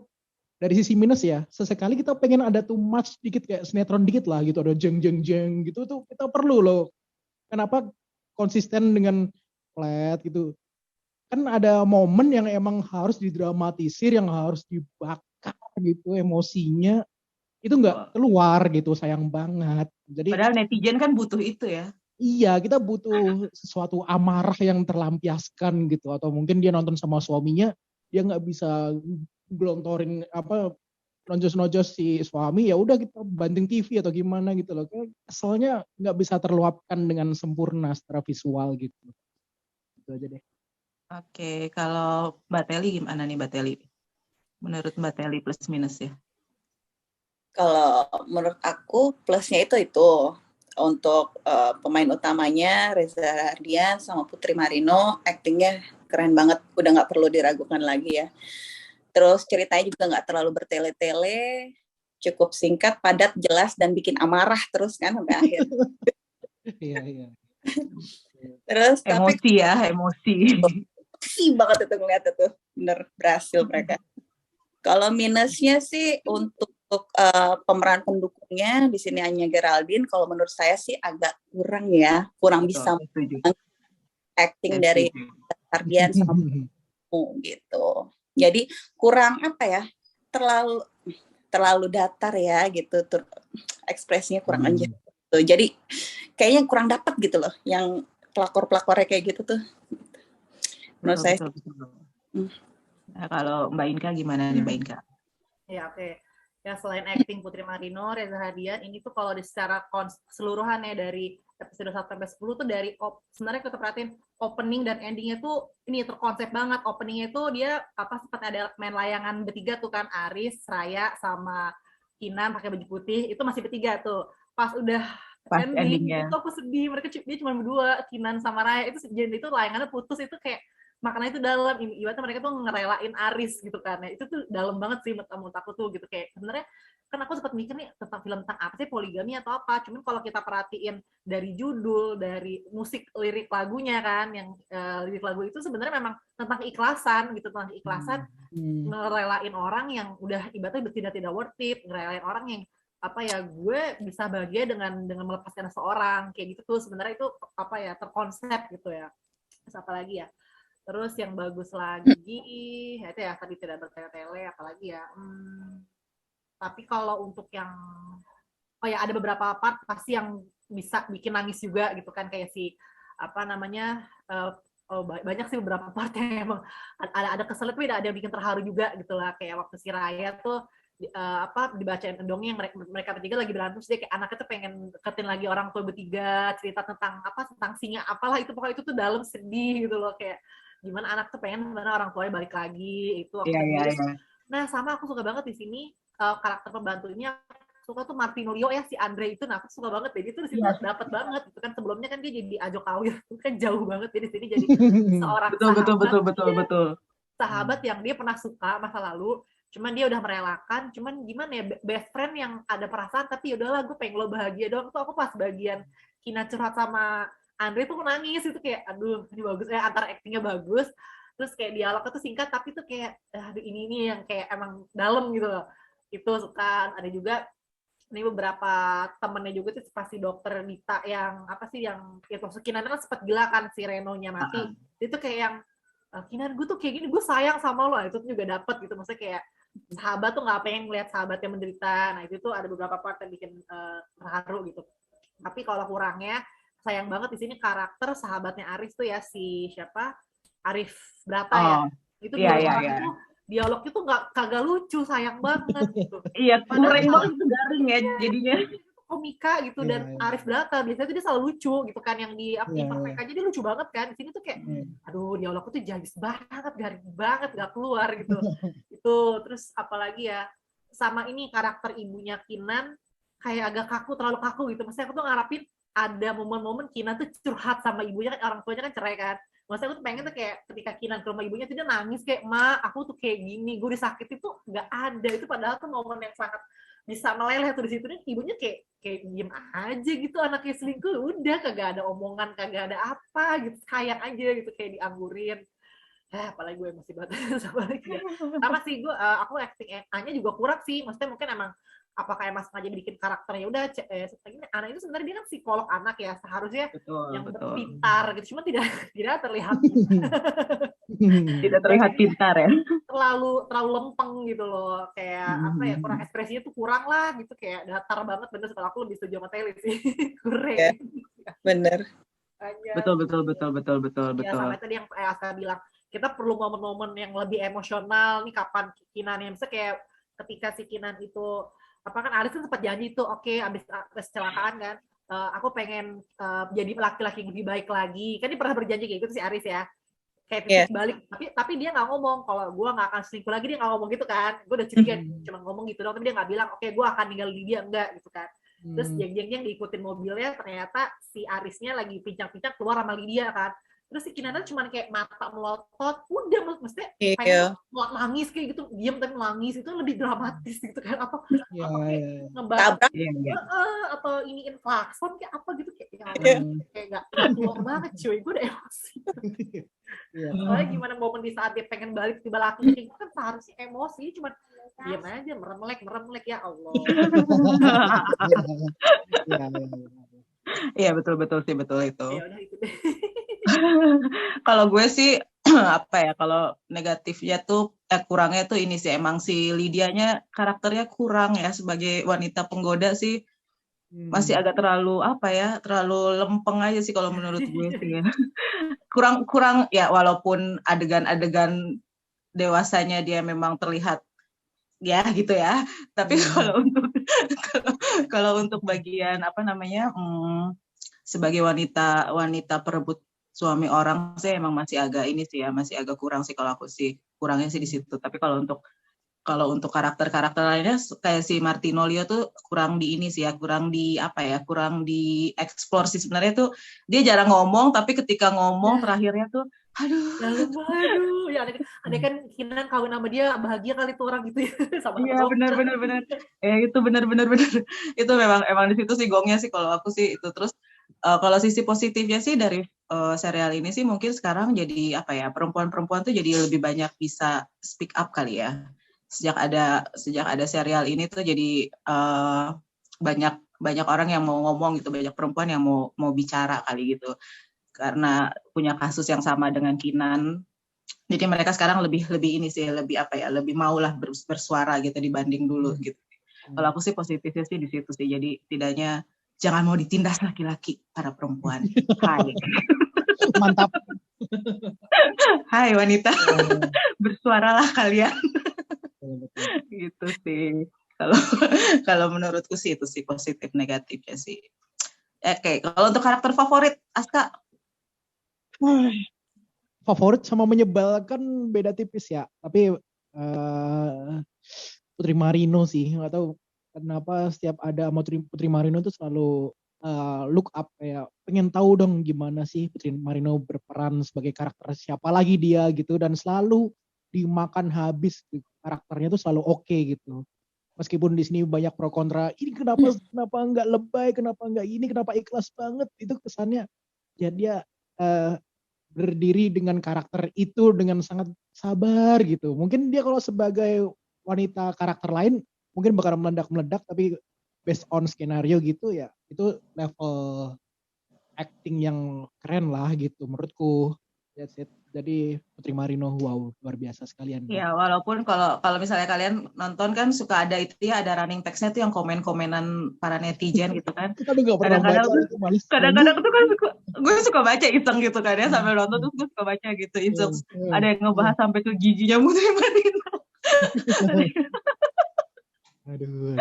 dari sisi minus ya, sesekali kita pengen ada too much dikit kayak sinetron dikit lah gitu, ada jeng jeng jeng gitu tuh kita perlu loh. Kenapa konsisten dengan flat gitu? Kan ada momen yang emang harus didramatisir, yang harus dibakar gitu emosinya, itu nggak keluar gitu, sayang banget. Jadi Padahal netizen kan butuh itu ya. iya, kita butuh sesuatu amarah yang terlampiaskan gitu, atau mungkin dia nonton sama suaminya, dia nggak bisa gelontorin apa nojos-nojos si suami, ya udah kita banting TV atau gimana gitu loh. Keselnya nggak bisa terluapkan dengan sempurna secara visual gitu. Itu aja deh. Oke, kalau Mbak Teli gimana nih Mbak Teli? Menurut Mbak Teli plus minus ya? Kalau menurut aku plusnya itu untuk pemain utamanya Reza Rahardian sama Putri Marino, aktingnya keren banget, udah nggak perlu diragukan lagi ya. Terus ceritanya juga nggak terlalu bertele-tele, cukup singkat, padat, jelas, dan bikin amarah terus kan sampai akhir. Iya. Terus Emosi tapi ya, emosi. sih banget itu ngeliat itu, bener berhasil mereka. Kalau minusnya sih untuk pemeran pendukungnya di sini Anya Geraldine, kalau menurut saya sih agak kurang ya, kurang bisa acting dari Ardian sama gitu. Jadi kurang apa ya, terlalu datar ya gitu, ekspresinya kurang aja. Gitu. Jadi kayaknya kurang dapat gitu loh, yang pelakor-pelakornya kayak gitu tuh. Menurut saya. Nah, kalau Mbak Inka gimana nih Mbak Inka? Ya oke. Ya selain acting Putri Marino, Reza Rahadian, ini tuh kalau secara keseluruhannya dari episode 1 sampai 10 tuh dari sebenarnya kita perhatiin opening dan endingnya tuh ini terkonsep banget. Openingnya tuh dia apa seperti ada main layangan bertiga tuh kan, Aris, Raya sama Kinan pakai baju putih, itu masih bertiga tuh. Pas udah Pas ending endingnya. itu aku sedih, dia cuma berdua, Kinan sama Raya, itu jadi itu layangannya putus, itu kayak maknanya itu dalam, ibaratnya mereka tuh ngerelain Aris gitu kan, ya itu tuh dalam banget sih menurut aku tuh gitu, kayak sebenarnya kan aku sempat mikir nih tentang film tentang apa sih, poligami atau apa, cuman kalau kita perhatiin dari judul, dari musik lirik lagunya kan, yang lirik lagu itu sebenarnya memang tentang keikhlasan gitu, tentang keikhlasan ngerelain orang yang udah ibaratnya tidak worth it, ngerelain orang yang apa ya, gue bisa bahagia dengan melepaskan seseorang kayak gitu tuh sebenarnya itu apa ya, terkonsep gitu ya. Terus apa lagi ya, terus yang bagus lagi ya itu ya tadi tidak bertele-tele, apalagi ya tapi kalau untuk yang oh ya ada beberapa part pasti yang bisa bikin nangis juga gitu kan, kayak si apa namanya banyak sih beberapa part yang emang ada kesel, tapi ada yang bikin terharu juga gitu lah, kayak waktu si Raya tuh dibacain dongeng, mereka bertiga lagi berantem, dia kayak anaknya tuh pengen deketin lagi orang tua bertiga, cerita tentang tentang singa apalah itu, pokoknya itu tuh dalam sedih gitu loh, kayak gimana anak tuh pengen sebenarnya orang tuanya balik lagi, itu aku sendiri. Nah sama aku suka banget di sini karakter pembantunya, suka tuh Martinolio ya, si Andre itu, nah aku suka banget deh, itu di sini dapat banget gitu kan, sebelumnya kan dia jadi Ajo Kawir kan jauh banget, jadi di sini jadi seorang betul sahabat yang dia pernah suka masa lalu, cuman dia udah merelakan, cuman gimana ya, best friend yang ada perasaan, tapi yaudahlah gue pengen lo bahagia doang. Tuh aku pas bagian Kina curhat sama Andre tuh nangis, itu kayak aduh ini bagus ya, antara actingnya bagus, terus kayak dialognya tuh singkat tapi tuh kayak aduh ini yang kayak emang dalam gitu loh, itu suka. Ada juga ini beberapa temennya juga tuh pasti dokter Dita yang apa sih yang itu Kinan kan sempat gila kan, si Reno-nya mati, itu kayak yang Kinan gue tuh kayak gini, gue sayang sama lo, itu juga dapet gitu, maksudnya kayak sahabat tuh nggak pengen ngeliat sahabatnya menderita. Nah itu tuh ada beberapa part yang bikin terharu gitu. Tapi kalau kurangnya sayang banget di sini karakter sahabatnya Aris tuh ya, si siapa, Arif Brata ya, itu itu dialognya tuh kagak lucu, sayang banget gitu. Iya, kurang banget, garing ya jadinya. Komika gitu, dan Arif Brata biasanya tuh dia selalu lucu gitu kan, yang di Perfect aja dia lucu banget kan, di sini tuh kayak aduh dialognya tuh jadis banget, garing banget, gak keluar gitu. Itu terus apalagi ya, sama ini karakter ibunya Kinan kayak agak terlalu kaku gitu, maksudnya aku tuh ngarapin ada momen-momen Kinan tuh curhat sama ibunya kan, orang tuanya kan cerai kan, maksudnya aku tuh pengen tuh kayak ketika Kinan ke rumah ibunya tuh dia nangis kayak, ma aku tuh kayak gini, gue disakitin tuh nggak ada, itu padahal tuh momen yang sangat bisa meleleh tuh di situ, nih ibunya kayak diem aja gitu, anaknya selingkuh udah kagak ada omongan, kagak ada apa gitu, sayang aja gitu, kayak dianggurin. Apalagi gue masih banget sama lagi ya. Sama sih gue aku acting A-nya juga kurang sih, maksudnya mungkin emang apakah emang sengaja bikin karakternya udah anak itu sebenarnya dia kan psikolog anak ya, seharusnya yang pintar gitu, cuma tidak terlihat tidak terlihat pintar ya, terlalu lempeng gitu loh, kayak apa ya, kurang ekspresinya tuh kurang lah gitu, kayak datar banget. Bener, setelah aku lebih setuju sama Teli sih. Kurang ya, bener. Betul. Ya sampai tadi yang Aska bilang kita perlu momen-momen yang lebih emosional nih, kapan Kinan yang misalnya kayak ketika si Kinan itu apa kan, Aris kan sempat janji tuh, oke, abis kecelakaan kan, aku pengen jadi laki-laki yang lebih baik lagi kan, dia pernah berjanji kayak gitu si Aris ya, kayak titik balik, tapi dia nggak ngomong kalau gue nggak akan selingkuh lagi, dia nggak ngomong gitu kan, gue udah curiga cuma ngomong gitu dong, tapi dia nggak bilang oke gue akan ninggalin dia, enggak gitu kan. Terus jeng-jeng diikutin mobilnya, ternyata si Arisnya lagi pincang-pincang keluar sama Lydia kan, terus si Kinana cuma kayak mata melotot, udah mestinya pengen nangis kayak gitu, diam tapi nangis, itu lebih dramatis gitu kan, apa kayak ngebakar atau iniin klakson kayak apa gitu, kayak nggak keluar banget cuy, gue udah emosi. Soalnya gimana momen di saat dia pengen balik tiba laki itu kan seharusnya emosi, cuma diam aja, meremlek ya Allah. Iya betul sih, betul itu. Ya udah itu deh. Kalau gue sih apa ya, kalau negatifnya tuh kurangnya tuh ini sih, emang si Lydianya karakternya kurang ya, sebagai wanita penggoda sih masih agak terlalu terlalu lempeng aja sih kalau menurut gue sih ya. kurang ya, walaupun adegan-adegan dewasanya dia memang terlihat ya gitu ya, tapi kalau untuk bagian sebagai wanita perebut suami orang sih emang masih agak ini sih ya, masih agak kurang sih, kalau aku sih kurangnya sih di situ. Tapi kalau untuk Kalau untuk karakter-karakter lainnya kayak si Martinolio tuh kurang di ini sih ya, kurang di apa ya, kurang di eksplor sih sebenarnya tuh. Dia jarang ngomong, tapi ketika ngomong terakhirnya tuh aduh, ya ada kan Kinan kawin sama dia bahagia kali tuh orang gitu ya, sama iya benar. Itu benar. Itu memang di situ sih gongnya sih kalau aku sih itu. Terus kalau sisi positifnya sih dari serial ini sih mungkin sekarang jadi apa ya, perempuan-perempuan tuh jadi lebih banyak bisa speak up kali ya. Sejak ada serial ini tuh jadi banyak orang yang mau ngomong gitu, banyak perempuan yang mau bicara kali gitu. Karena punya kasus yang sama dengan Kinan. Jadi mereka sekarang lebih ini sih, lebih apa ya, lebih maulah bersuara gitu dibanding dulu gitu. Kalau aku sih positifnya sih di situ sih. Jadi tidaknya jangan mau ditindas laki-laki para perempuan. Hai. Mantap. Hai wanita. Bersuaralah kalian. Gitu sih. Kalau menurutku sih itu sih positif negatifnya sih. Oke, kalau untuk karakter favorit Aska? Favorit sama menyebalkan beda tipis ya. Tapi Putri Marino sih. Nggak tahu kenapa setiap ada sama Putri Marino tuh selalu look up, kayak pengen tahu dong gimana sih Putri Marino berperan sebagai karakter siapa lagi dia gitu, dan selalu dimakan habis gitu. Karakternya tuh selalu oke gitu. Meskipun di sini banyak pro kontra, ini kenapa nggak lebay, kenapa nggak ini, kenapa ikhlas banget, itu kesannya. Jadi dia berdiri dengan karakter itu dengan sangat sabar gitu. Mungkin dia kalau sebagai wanita karakter lain mungkin bakal meledak-meledak, tapi based on skenario gitu ya, itu level acting yang keren lah gitu menurutku. That's it. Jadi Putri Marino wow, luar biasa sekalian. Ya, walaupun kalau misalnya kalian nonton kan suka ada itu ya, ada running text-nya tuh yang komen-komenan para netizen gitu kan. Kadang-kadang tuh kan gue suka baca iseng gitu kan ya, sambil nonton tuh gue suka baca gitu iseng. Ada yang ngebahas sampai ke giginya Putri Marino. Aduh.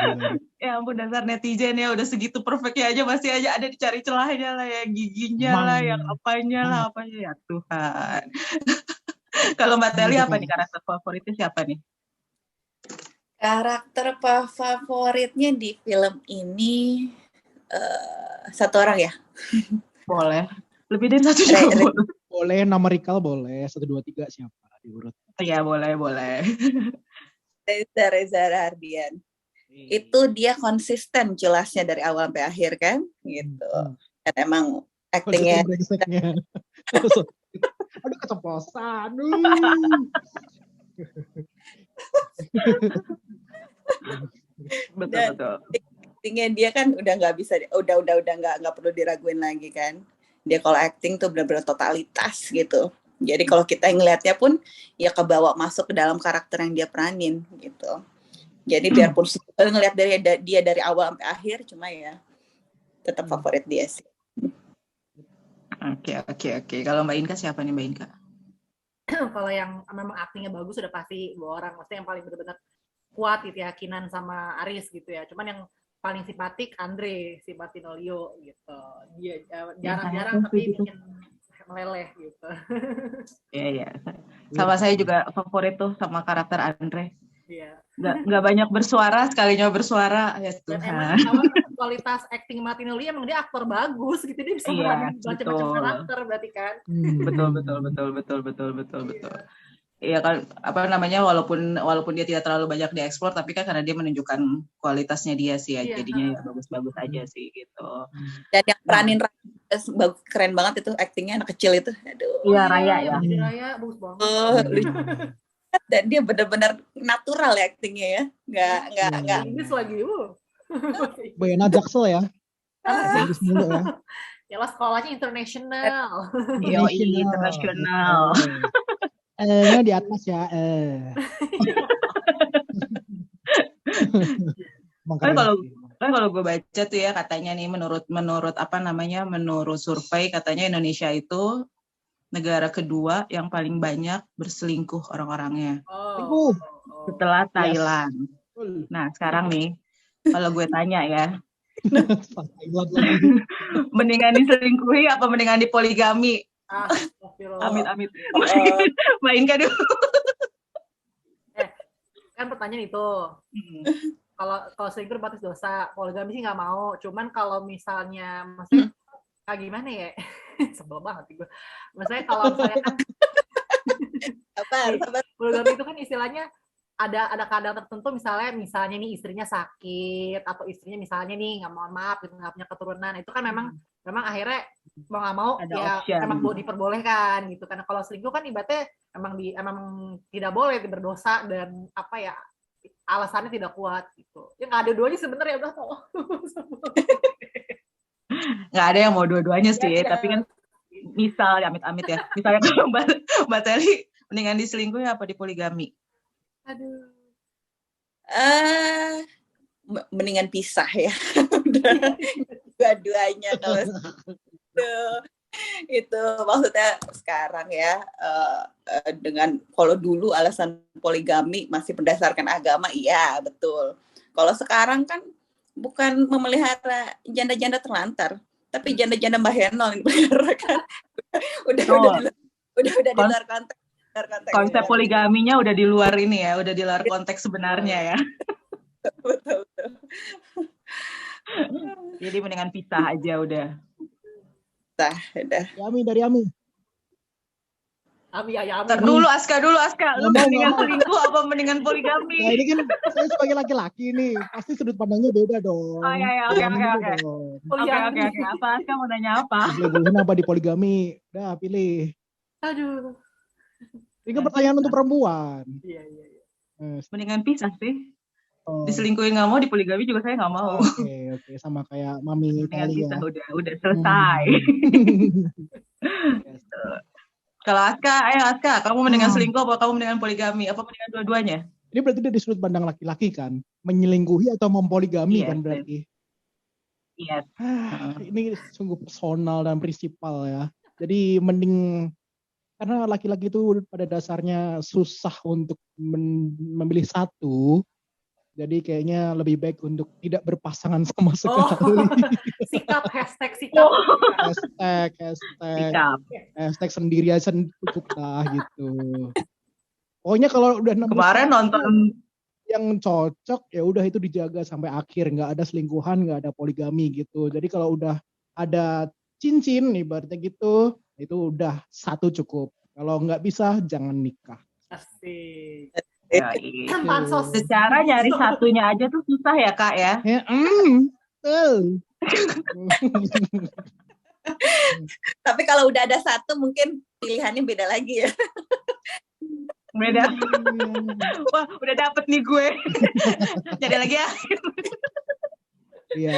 Ya ampun, dasar netizen ya, udah segitu perfectnya aja masih aja ada dicari celahnya lah, ya giginya lah, yang apanya ya Tuhan. Kalau Mbak Teli apa nih karakter favoritnya siapa nih? Karakter favoritnya di film ini satu orang ya? Boleh. Lebih dari satu juga boleh. Boleh, nama Rikal boleh. 1, 2, 3 siapa diurut? Iya boleh. Reza Rahardian. Itu dia konsisten jelasnya dari awal sampai akhir kan, gitu. Dan emang actingnya. Aduh keceplosan. Betul. Actingnya dia kan udah nggak bisa, udah nggak perlu diraguin lagi kan. Dia kalau acting tuh benar-benar totalitas gitu. Jadi kalau kita ngelihatnya pun ya kebawa masuk ke dalam karakter yang dia peranin gitu. Jadi biarpun ngelihat dia dari awal sampai akhir, cuma ya tetap favorit dia sih. Oke. Kalau Mbak Inka siapa nih Mbak Inka? Kalau yang memang aktingnya bagus sudah pasti 2 orang. Maksudnya yang paling benar-benar kuat gitu ya, Kinan sama Aris gitu ya. Cuman yang paling simpatik Andre, si Martinolio gitu. Dia jarang-jarang tapi bikin meleleh gitu. Iya. Sama saya juga favorit tuh sama karakter Andre. Iya. Nggak banyak bersuara, sekalinya bersuara ya Tuhan. Dan emang kualitas acting Martinelli emang dia aktor bagus gitu, dia bisa berani macam-macam karakter berarti kan. Betul. Iya kan, apa namanya, walaupun dia tidak terlalu banyak dieksplor, tapi kan karena dia menunjukkan kualitasnya dia sih ya, jadinya ya bagus-bagus aja sih gitu. Dan yang peranin keren banget itu actingnya, anak kecil itu. Aduh. Iya, Raya ya. Raya bagus banget. Dan dia benar-benar natural ya actingnya ya, nggak Inggris lagi. Bayana Jaksel ya. Inggris mulu ya. Yalah, sekolahnya international. International. Di atas ya. Kan kalau gue baca tuh ya, katanya nih menurut survei, katanya Indonesia itu negara kedua yang paling banyak berselingkuh orang-orangnya. Setelah Thailand. Nah, sekarang nih, kalau gue tanya ya, mendingan diselingkuhi apa mendingan dipoligami? Amit. Main kan dulu. Kan pertanyaan itu. Kalau selingkuh batas dosa, poligami sih nggak mau. Cuman kalau misalnya, maksudnya kayak gimana ya? Sebel banget gue. Maksudnya kalau misalnya kan Sabar. poligami itu kan istilahnya ada keadaan tertentu, misalnya nih istrinya sakit atau istrinya misalnya nih nggak, mohon maaf gitu, nggak punya keturunan, itu kan memang akhirnya mau nggak mau Ada ya option. emang diperbolehkan gitu. Karena kalau selingkuh kan ibaratnya emang tidak boleh, berdosa, dan apa ya, alasannya tidak kuat gitu. Ya nggak ada duanya sebenarnya, udah kok. Nggak ada yang mau dua-duanya sih, Iya. tapi kan misal, amit-amit ya, misalnya kalau Mbak Teli mendingan diselingkuhi apa di poligami? Aduh. Mendingan pisah ya. Dua-duanya kalau itu maksudnya sekarang ya, dengan kalau dulu alasan poligami masih berdasarkan agama, iya betul. Kalau sekarang kan bukan memelihara janda-janda terlantar, tapi janda-janda Mbak Henol yang dipelihara kan. udah di luar konteks. Konsep poligaminya udah di luar ini ya, udah di luar konteks sebenarnya ya. Betul. Jadi mendingan pisah aja udah. Udah. Yami dari Yami. Ami. Ntar dulu Aska. Lu mendingan Nggak mau. selingkuh apa mendingan poligami? Nah ini kan saya sebagai laki-laki nih, pasti sudut pandangnya beda dong. Oh iya, oke. Apa Aska mau nanya apa? Diselingkuhin apa di poligami? Udah pilih. Aduh. Ini kan pertanyaan untuk perempuan. Iya. Mendingan pisah sih. Oh. Diselingkuhin nggak mau, di poligami juga saya nggak mau. Oke, sama kayak Mami Mendingan tadi pisah, ya. udah selesai. Kalau Aska, kamu mendingan selingkuh apa kamu mendingan poligami? Apa mendingan dua-duanya? Ini berarti dari sudut pandang laki-laki kan, menyelingkuhi atau mempoligami Yes, kan berarti. Iya. Ini sungguh personal dan prinsipal ya. Jadi mending, karena laki-laki itu pada dasarnya susah untuk memilih satu. Jadi kayaknya lebih baik untuk tidak berpasangan sama sekali. Sikap, #sikap. Hashtag sendiri aja cukup lah gitu. Pokoknya kalau udah nemu Kemarin nonton yang cocok ya udah itu dijaga sampai akhir, nggak ada selingkuhan, nggak ada poligami gitu. Jadi kalau udah ada cincin ibaratnya gitu, itu udah satu cukup. Kalau nggak bisa jangan nikah. Asik. ya, Pansos. secara nyari satunya aja tuh susah ya Kak ya. Ya, betul. Tapi kalau udah ada satu mungkin pilihannya beda lagi ya. Beda. Wah, udah dapet nih gue. Jadi lagi ya. Iya.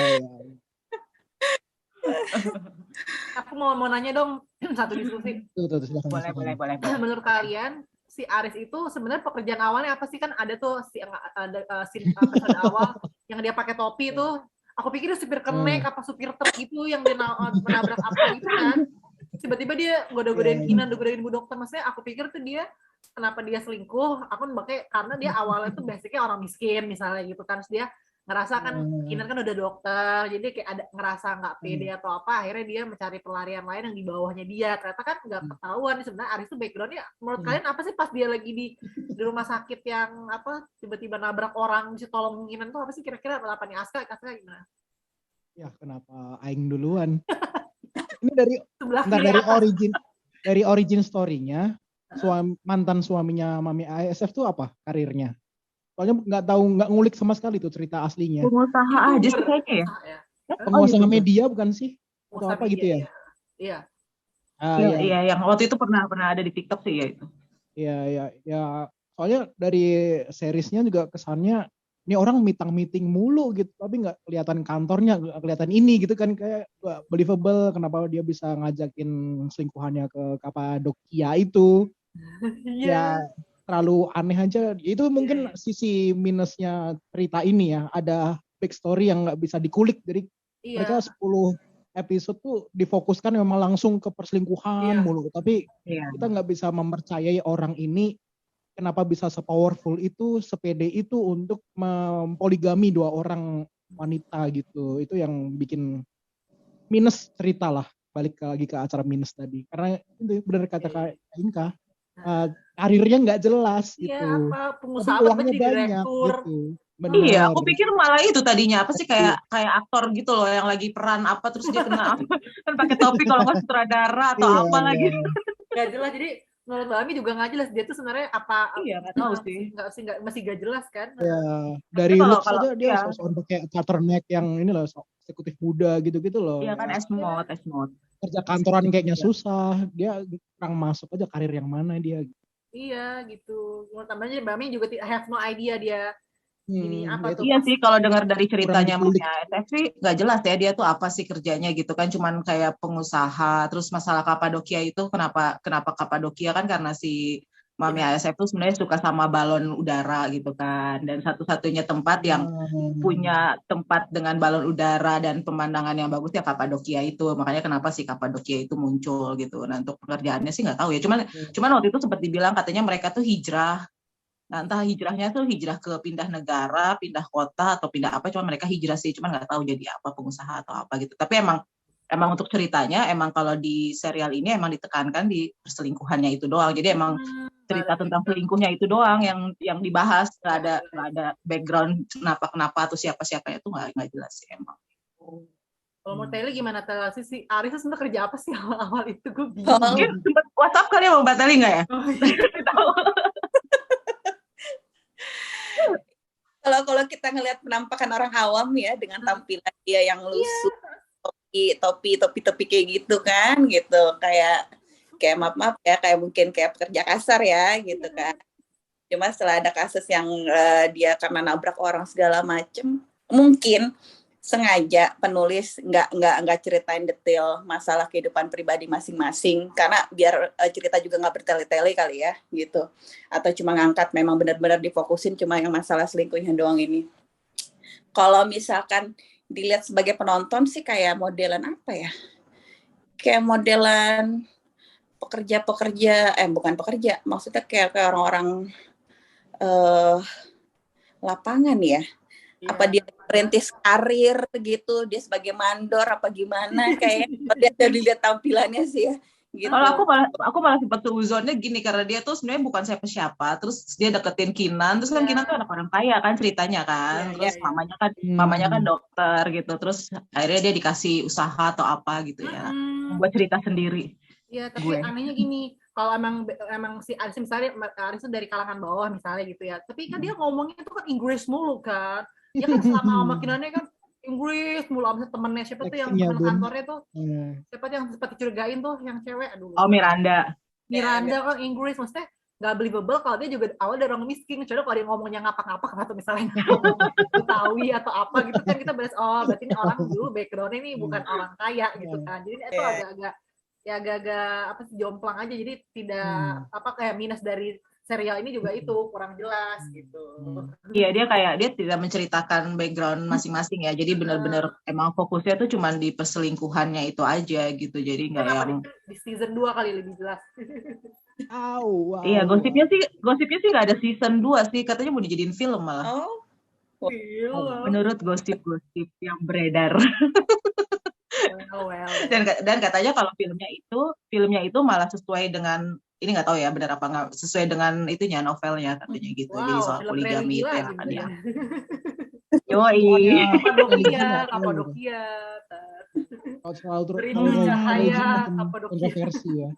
Aku mau nanya dong satu diskusi. Tuh, silakan. Boleh. Menurut kalian si Aris itu sebenarnya pekerjaan awalnya apa sih? Kan ada tuh scene episode awal yang dia pakai topi tuh. Aku pikir dia supir kenek apa supir truk gitu yang dia menabrak apa gitu kan. Tiba-tiba dia goda-godain Kinan, goda-godain Bu Dokter. Maksudnya aku pikir tuh dia, kenapa dia selingkuh? Aku makanya karena dia awalnya tuh basicnya orang miskin misalnya gitu kan. Terus dia ngerasa kan Kinan kan udah dokter, jadi kayak ada ngerasa nggak pede atau apa, akhirnya dia mencari pelarian lain yang di bawahnya dia. Ternyata kan nggak ketahuan sebenarnya Aris tuh backgroundnya. Menurut kalian apa sih pas dia lagi di rumah sakit yang apa tiba-tiba nabrak orang si tolong Kinan tuh apa sih kira-kira? Apa nih Aska gimana? Ya kenapa Aing duluan? Ini dari origin story-nya mantan suaminya Mami ASF tuh apa karirnya? Soalnya nggak ngulik sama sekali tuh cerita aslinya. Pengusaha aja sih kayaknya ya. Pengusaha media bukan sih? Atau apa gitu ya? Iya. Iya, yang waktu itu pernah ada di TikTok sih ya itu. Iya. Soalnya dari seriesnya juga kesannya ini orang meeting mulu gitu, tapi nggak kelihatan kantornya, nggak kelihatan ini gitu kan, kayak believable kenapa dia bisa ngajakin selingkuhannya ke Kapadokia itu. Ya terlalu aneh aja. Itu mungkin sisi minusnya cerita ini ya, ada backstory yang nggak bisa dikulik. Jadi mereka 10 episode tuh difokuskan memang langsung ke perselingkuhan mulu, tapi kita nggak bisa mempercayai orang ini kenapa bisa sepowerful itu, sepede itu untuk mempoligami 2 orang wanita gitu. Itu yang bikin minus cerita lah. Balik lagi ke acara minus tadi. Karena itu benar kata Kak Inka, karirnya nggak jelas Iya, gitu. apa Tapi pengusaha apa uangnya jadi banyak direktur. gitu. Iya, Benar. aku pikir malah itu tadinya apa sih kayak aktor gitu loh yang lagi peran apa terus dia kena apa kan pakai topi kalau nggak sutradara atau Iya, apa lagi. Gak jelas, jadi menurut Mbak Ami juga nggak jelas dia tuh sebenarnya apa. Iya, nggak tahu sih. Masih gak jelas kan. ya. Dari kalau- looks kalau- aja dia iya. sosok pakai turtleneck yang ini loh, eksekutif muda gitu-gitu loh. Iya kan Ya, esmod. kerja kantoran kayaknya susah. Dia kurang masuk aja karir yang mana dia. Iya gitu. Menurut tambahnya Mbak Ami juga have no idea dia ini apa dia tuh. Iya sih kalau dengar dari ceritanya Kurang diulik. Mami ASF sih nggak jelas ya dia tuh apa sih kerjanya gitu kan cuman kayak pengusaha terus masalah Kapadokia itu kenapa Kapadokia kan karena si Mami ASF tuh sebenarnya suka sama balon udara gitu kan dan satu-satunya tempat yang punya tempat dengan balon udara dan pemandangan yang bagus ya Kapadokia itu makanya kenapa si Kapadokia itu muncul gitu. Nah untuk pekerjaannya sih nggak tahu ya cuman waktu itu sempat dibilang katanya mereka tuh hijrah. Nah, entah hijrahnya tuh hijrah ke pindah negara, pindah kota, atau pindah apa, cuma mereka hijrah sih, cuma nggak tahu jadi apa, pengusaha atau apa gitu. Tapi emang untuk ceritanya, emang kalau di serial ini emang ditekankan di perselingkuhannya itu doang. Jadi emang cerita tentang selingkuhnya itu doang yang dibahas, nggak ada background kenapa atau siapa-siapanya itu nggak jelas sih emang. Kalau mau Teli gimana Teli sih? Aris tuh sebenarnya kerja apa sih awal-awal itu gue bingung. Mungkin sempat WhatsApp kali ya Mbak Tali nggak ya? Oh, iya. Tahu. Kalau kita ngelihat penampakan orang awam ya dengan tampilan dia yang lusuh, topi kayak gitu kan, gitu kayak maaf ya kayak mungkin kayak pekerja kasar ya gitu kan. Cuma setelah ada kasus yang dia karena nabrak orang segala macem, mungkin sengaja penulis nggak ceritain detail masalah kehidupan pribadi masing-masing karena biar cerita juga nggak bertele-tele kali ya gitu, atau cuma ngangkat memang benar-benar difokusin cuma yang masalah selingkuhnya doang ini. Kalau misalkan dilihat sebagai penonton sih kayak modelan apa ya, kayak modelan pekerja bukan pekerja, maksudnya kayak orang-orang lapangan ya. Apa dia merintis karir gitu, dia sebagai mandor apa gimana kayak dia dilihat tampilannya sih ya gitu. Kalau aku malah sempat seuzonnya gini karena dia tuh sebenarnya bukan siapa-siapa, terus dia deketin Kinan, terus kan Kinan tuh anak orang kaya kan ceritanya kan, terus mamanya kan dokter gitu, terus akhirnya dia dikasih usaha atau apa gitu ya, buat cerita sendiri. Iya, tapi anehnya gini, kalau emang si Aris misalnya Aris itu dari kalangan bawah misalnya gitu ya, tapi kan dia ngomongnya itu kan Inggris mulu kan. Ya kan selama makinannya kan Inggris mulu sama temennya siapa tuh yang temen kantornya tuh siapa tuh yang sempat dicurigain tuh yang cewek aduh Miranda kan Inggris maksudnya nggak believable kalau dia juga awal dari orang miskin kecuali kalau dia ngomongnya ngapak-ngapak atau misalnya Betawi atau apa gitu kan kita bahas berarti ini orang dulu backgroundnya ini bukan orang kaya gitu kan jadi itu agak-agak apa sih jomplang aja jadi tidak apa kayak minus dari serial ini juga itu kurang jelas gitu. Iya dia tidak menceritakan background masing-masing ya. Jadi benar-benar emang fokusnya tuh cuma di perselingkuhannya itu aja gitu. Jadi nggak yang di season 2 kali lebih jelas. Wow. Iya gosipnya sih nggak ada season 2 sih. Katanya mau dijadiin film malah. Menurut gosip-gosip yang beredar. Dan katanya kalau filmnya itu malah sesuai dengan ini nggak tahu ya benar apa nggak sesuai dengan itunya novelnya katanya gitu. Jadi soal poligami itu yang akan dia. Yoi. Kapadokia. Rindu Cahaya Kapadokia. Kontroversi ya.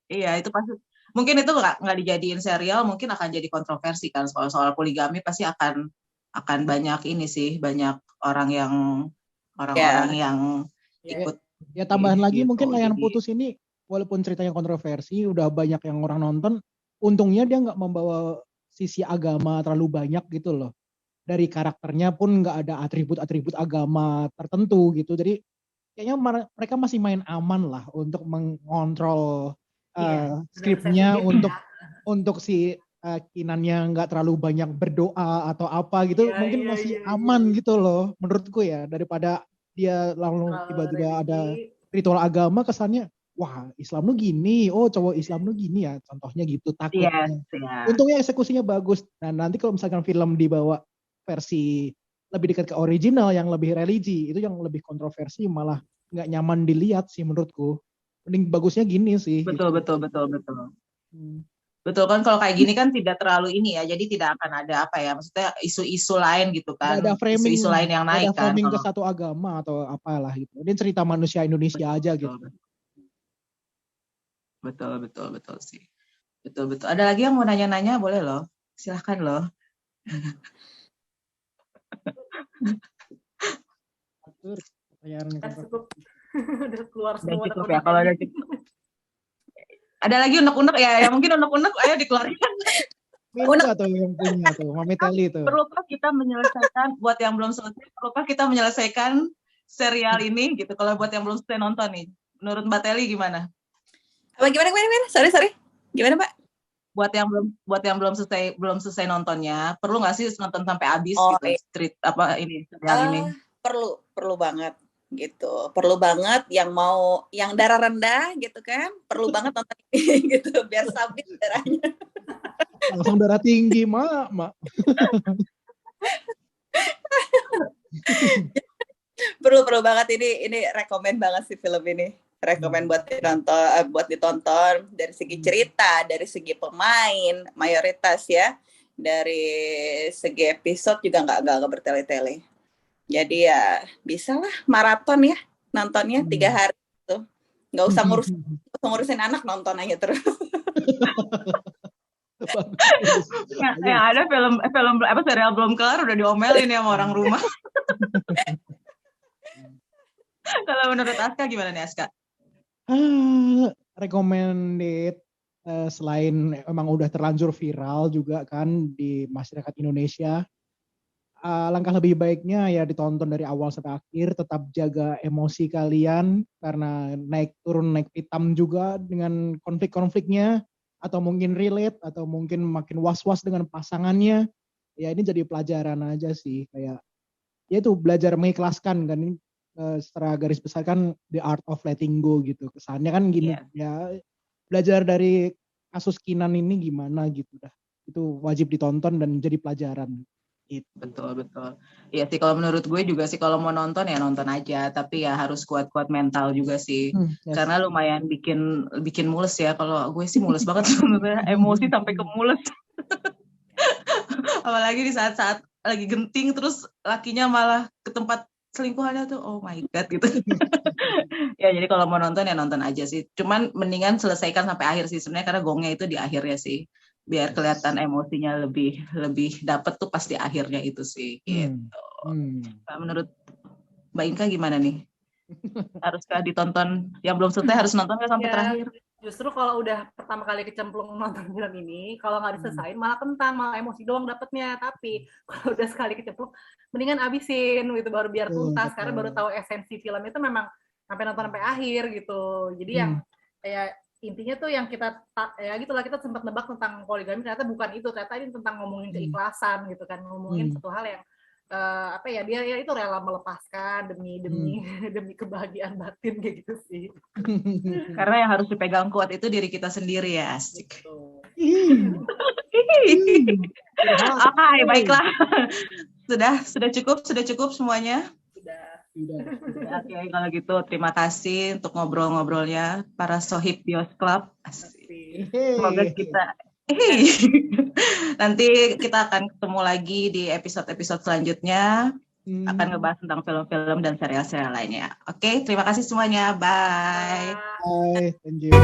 Iya itu pasti. Mungkin itu nggak dijadiin serial, mungkin akan jadi kontroversi kan soal poligami pasti akan banyak ini sih banyak orang-orang yang ikut. Ya tambahan lagi mungkin Layangan Putus ini walaupun ceritanya kontroversi, udah banyak yang orang nonton, untungnya dia nggak membawa sisi agama terlalu banyak gitu loh. Dari karakternya pun nggak ada atribut-atribut agama tertentu gitu. Jadi kayaknya mereka masih main aman lah untuk mengontrol skripnya untuk si Kinannya nggak terlalu banyak berdoa atau apa gitu. Mungkin masih aman gitu loh menurutku ya. Daripada dia langsung tiba-tiba ada ritual agama kesannya wah Islam lu gini, cowok Islam lu gini ya, contohnya gitu takutnya. Untungnya eksekusinya bagus. Nah nanti kalau misalkan film dibawa versi lebih dekat ke original yang lebih religi, itu yang lebih kontroversi malah nggak nyaman dilihat sih menurutku. Mending bagusnya gini sih. Betul. Betul kan, kalau kayak gini kan tidak terlalu ini ya, jadi tidak akan ada apa ya, maksudnya isu-isu lain gitu kan, Nggak ada framing, isu-isu lain yang nggak naik ada kan. framing ke Kalau satu agama atau apalah gitu. Ini cerita manusia Indonesia aja gitu. betul sih. Betul. Ada lagi yang mau nanya-nanya, boleh loh. Silahkan loh. Pertanyaan Udah cukup. Udah keluar Udah semua. cukup ya, kalau udah cukup. Ada lagi unek-unek ya, mungkin unek-unek ayo dikeluarkan. Minta tuh yang punya tuh, Mami Teli tuh. Perlukah kita menyelesaikan, buat yang belum selesai, perlukah kita menyelesaikan serial ini gitu, kalau buat yang belum selesai nonton nih, menurut Mbak Teli gimana? Apa gimana? Sorry. Gimana, Pak? Buat yang belum selesai nontonnya, perlu nggak sih nonton sampai habis Oh, gitu, serial ini? Perlu banget gitu. Perlu banget yang darah rendah gitu kan, perlu banget nonton ini gitu biar stabil darahnya. Langsung darah tinggi, Mak. Perlu banget ini rekomen banget sih film ini. Rekomen buat ditonton dari segi cerita, dari segi pemain, mayoritas ya. Dari segi episode juga nggak bertele-tele. Jadi ya bisalah maraton ya nontonnya 3 hari tuh. Nggak usah ngurusin anak, nonton aja terus. Yang ada film serial belum kelar udah diomelin ya sama orang rumah. Kalau menurut Aska gimana nih, Aska? Recommended, selain emang udah terlanjur viral juga kan di masyarakat Indonesia, langkah lebih baiknya ya ditonton dari awal sampai akhir, tetap jaga emosi kalian karena naik hitam juga dengan konflik-konfliknya, atau mungkin relate, atau mungkin makin was-was dengan pasangannya. Ya ini jadi pelajaran aja sih, kayak ya itu belajar mengikhlaskan kan. Ini secara garis besar kan the art of letting go gitu. Kesannya kan gini, ya belajar dari kasus Kinan ini gimana gitu dah. Itu wajib ditonton dan jadi pelajaran. Gitu. Betul. Iya sih, kalau menurut gue juga sih, kalau mau nonton ya nonton aja, tapi ya harus kuat-kuat mental juga sih. Yes. Karena lumayan bikin mules ya. Kalau gue sih mules banget sebenarnya, emosi sampai ke mules. Apalagi di saat-saat lagi genting terus lakinya malah ke tempat selingkuhannya tuh, oh my god gitu. Ya jadi kalau mau nonton ya nonton aja sih. Cuman mendingan selesaikan sampai akhir sih sebenarnya, karena gongnya itu di akhirnya sih. Biar kelihatan emosinya lebih dapet tuh pas di akhirnya itu sih gitu. Nah, menurut Mbak Inka gimana nih? Haruskah ditonton, yang belum selesai harus nonton nggak sampai terakhir? Justru kalau udah pertama kali kecemplung nonton film ini, kalau nggak diselesain malah kentang, malah emosi doang dapetnya. Tapi kalau udah sekali kecemplung, mendingan abisin gitu baru biar tuntas, karena baru tahu esensi film itu memang sampai nonton sampai akhir gitu. Jadi yang kayak intinya tuh yang kita ya gitulah, kita sempat nebak tentang poligami, ternyata bukan itu, ternyata ini tentang ngomongin keikhlasan gitu kan, ngomongin satu hal yang dia itu rela melepaskan demi kebahagiaan batin kayak gitu sih. Karena yang harus dipegang kuat itu diri kita sendiri ya, asik. Oke, baiklah. Sudah cukup semuanya. Oke, kalau gitu terima kasih untuk ngobrol-ngobrolnya para Sohib Bios Club. Semoga kita nanti kita akan ketemu lagi di episode-episode selanjutnya, akan ngebahas tentang film-film dan serial-serial lainnya. Oke, terima kasih semuanya. Bye. Bye. Thank you.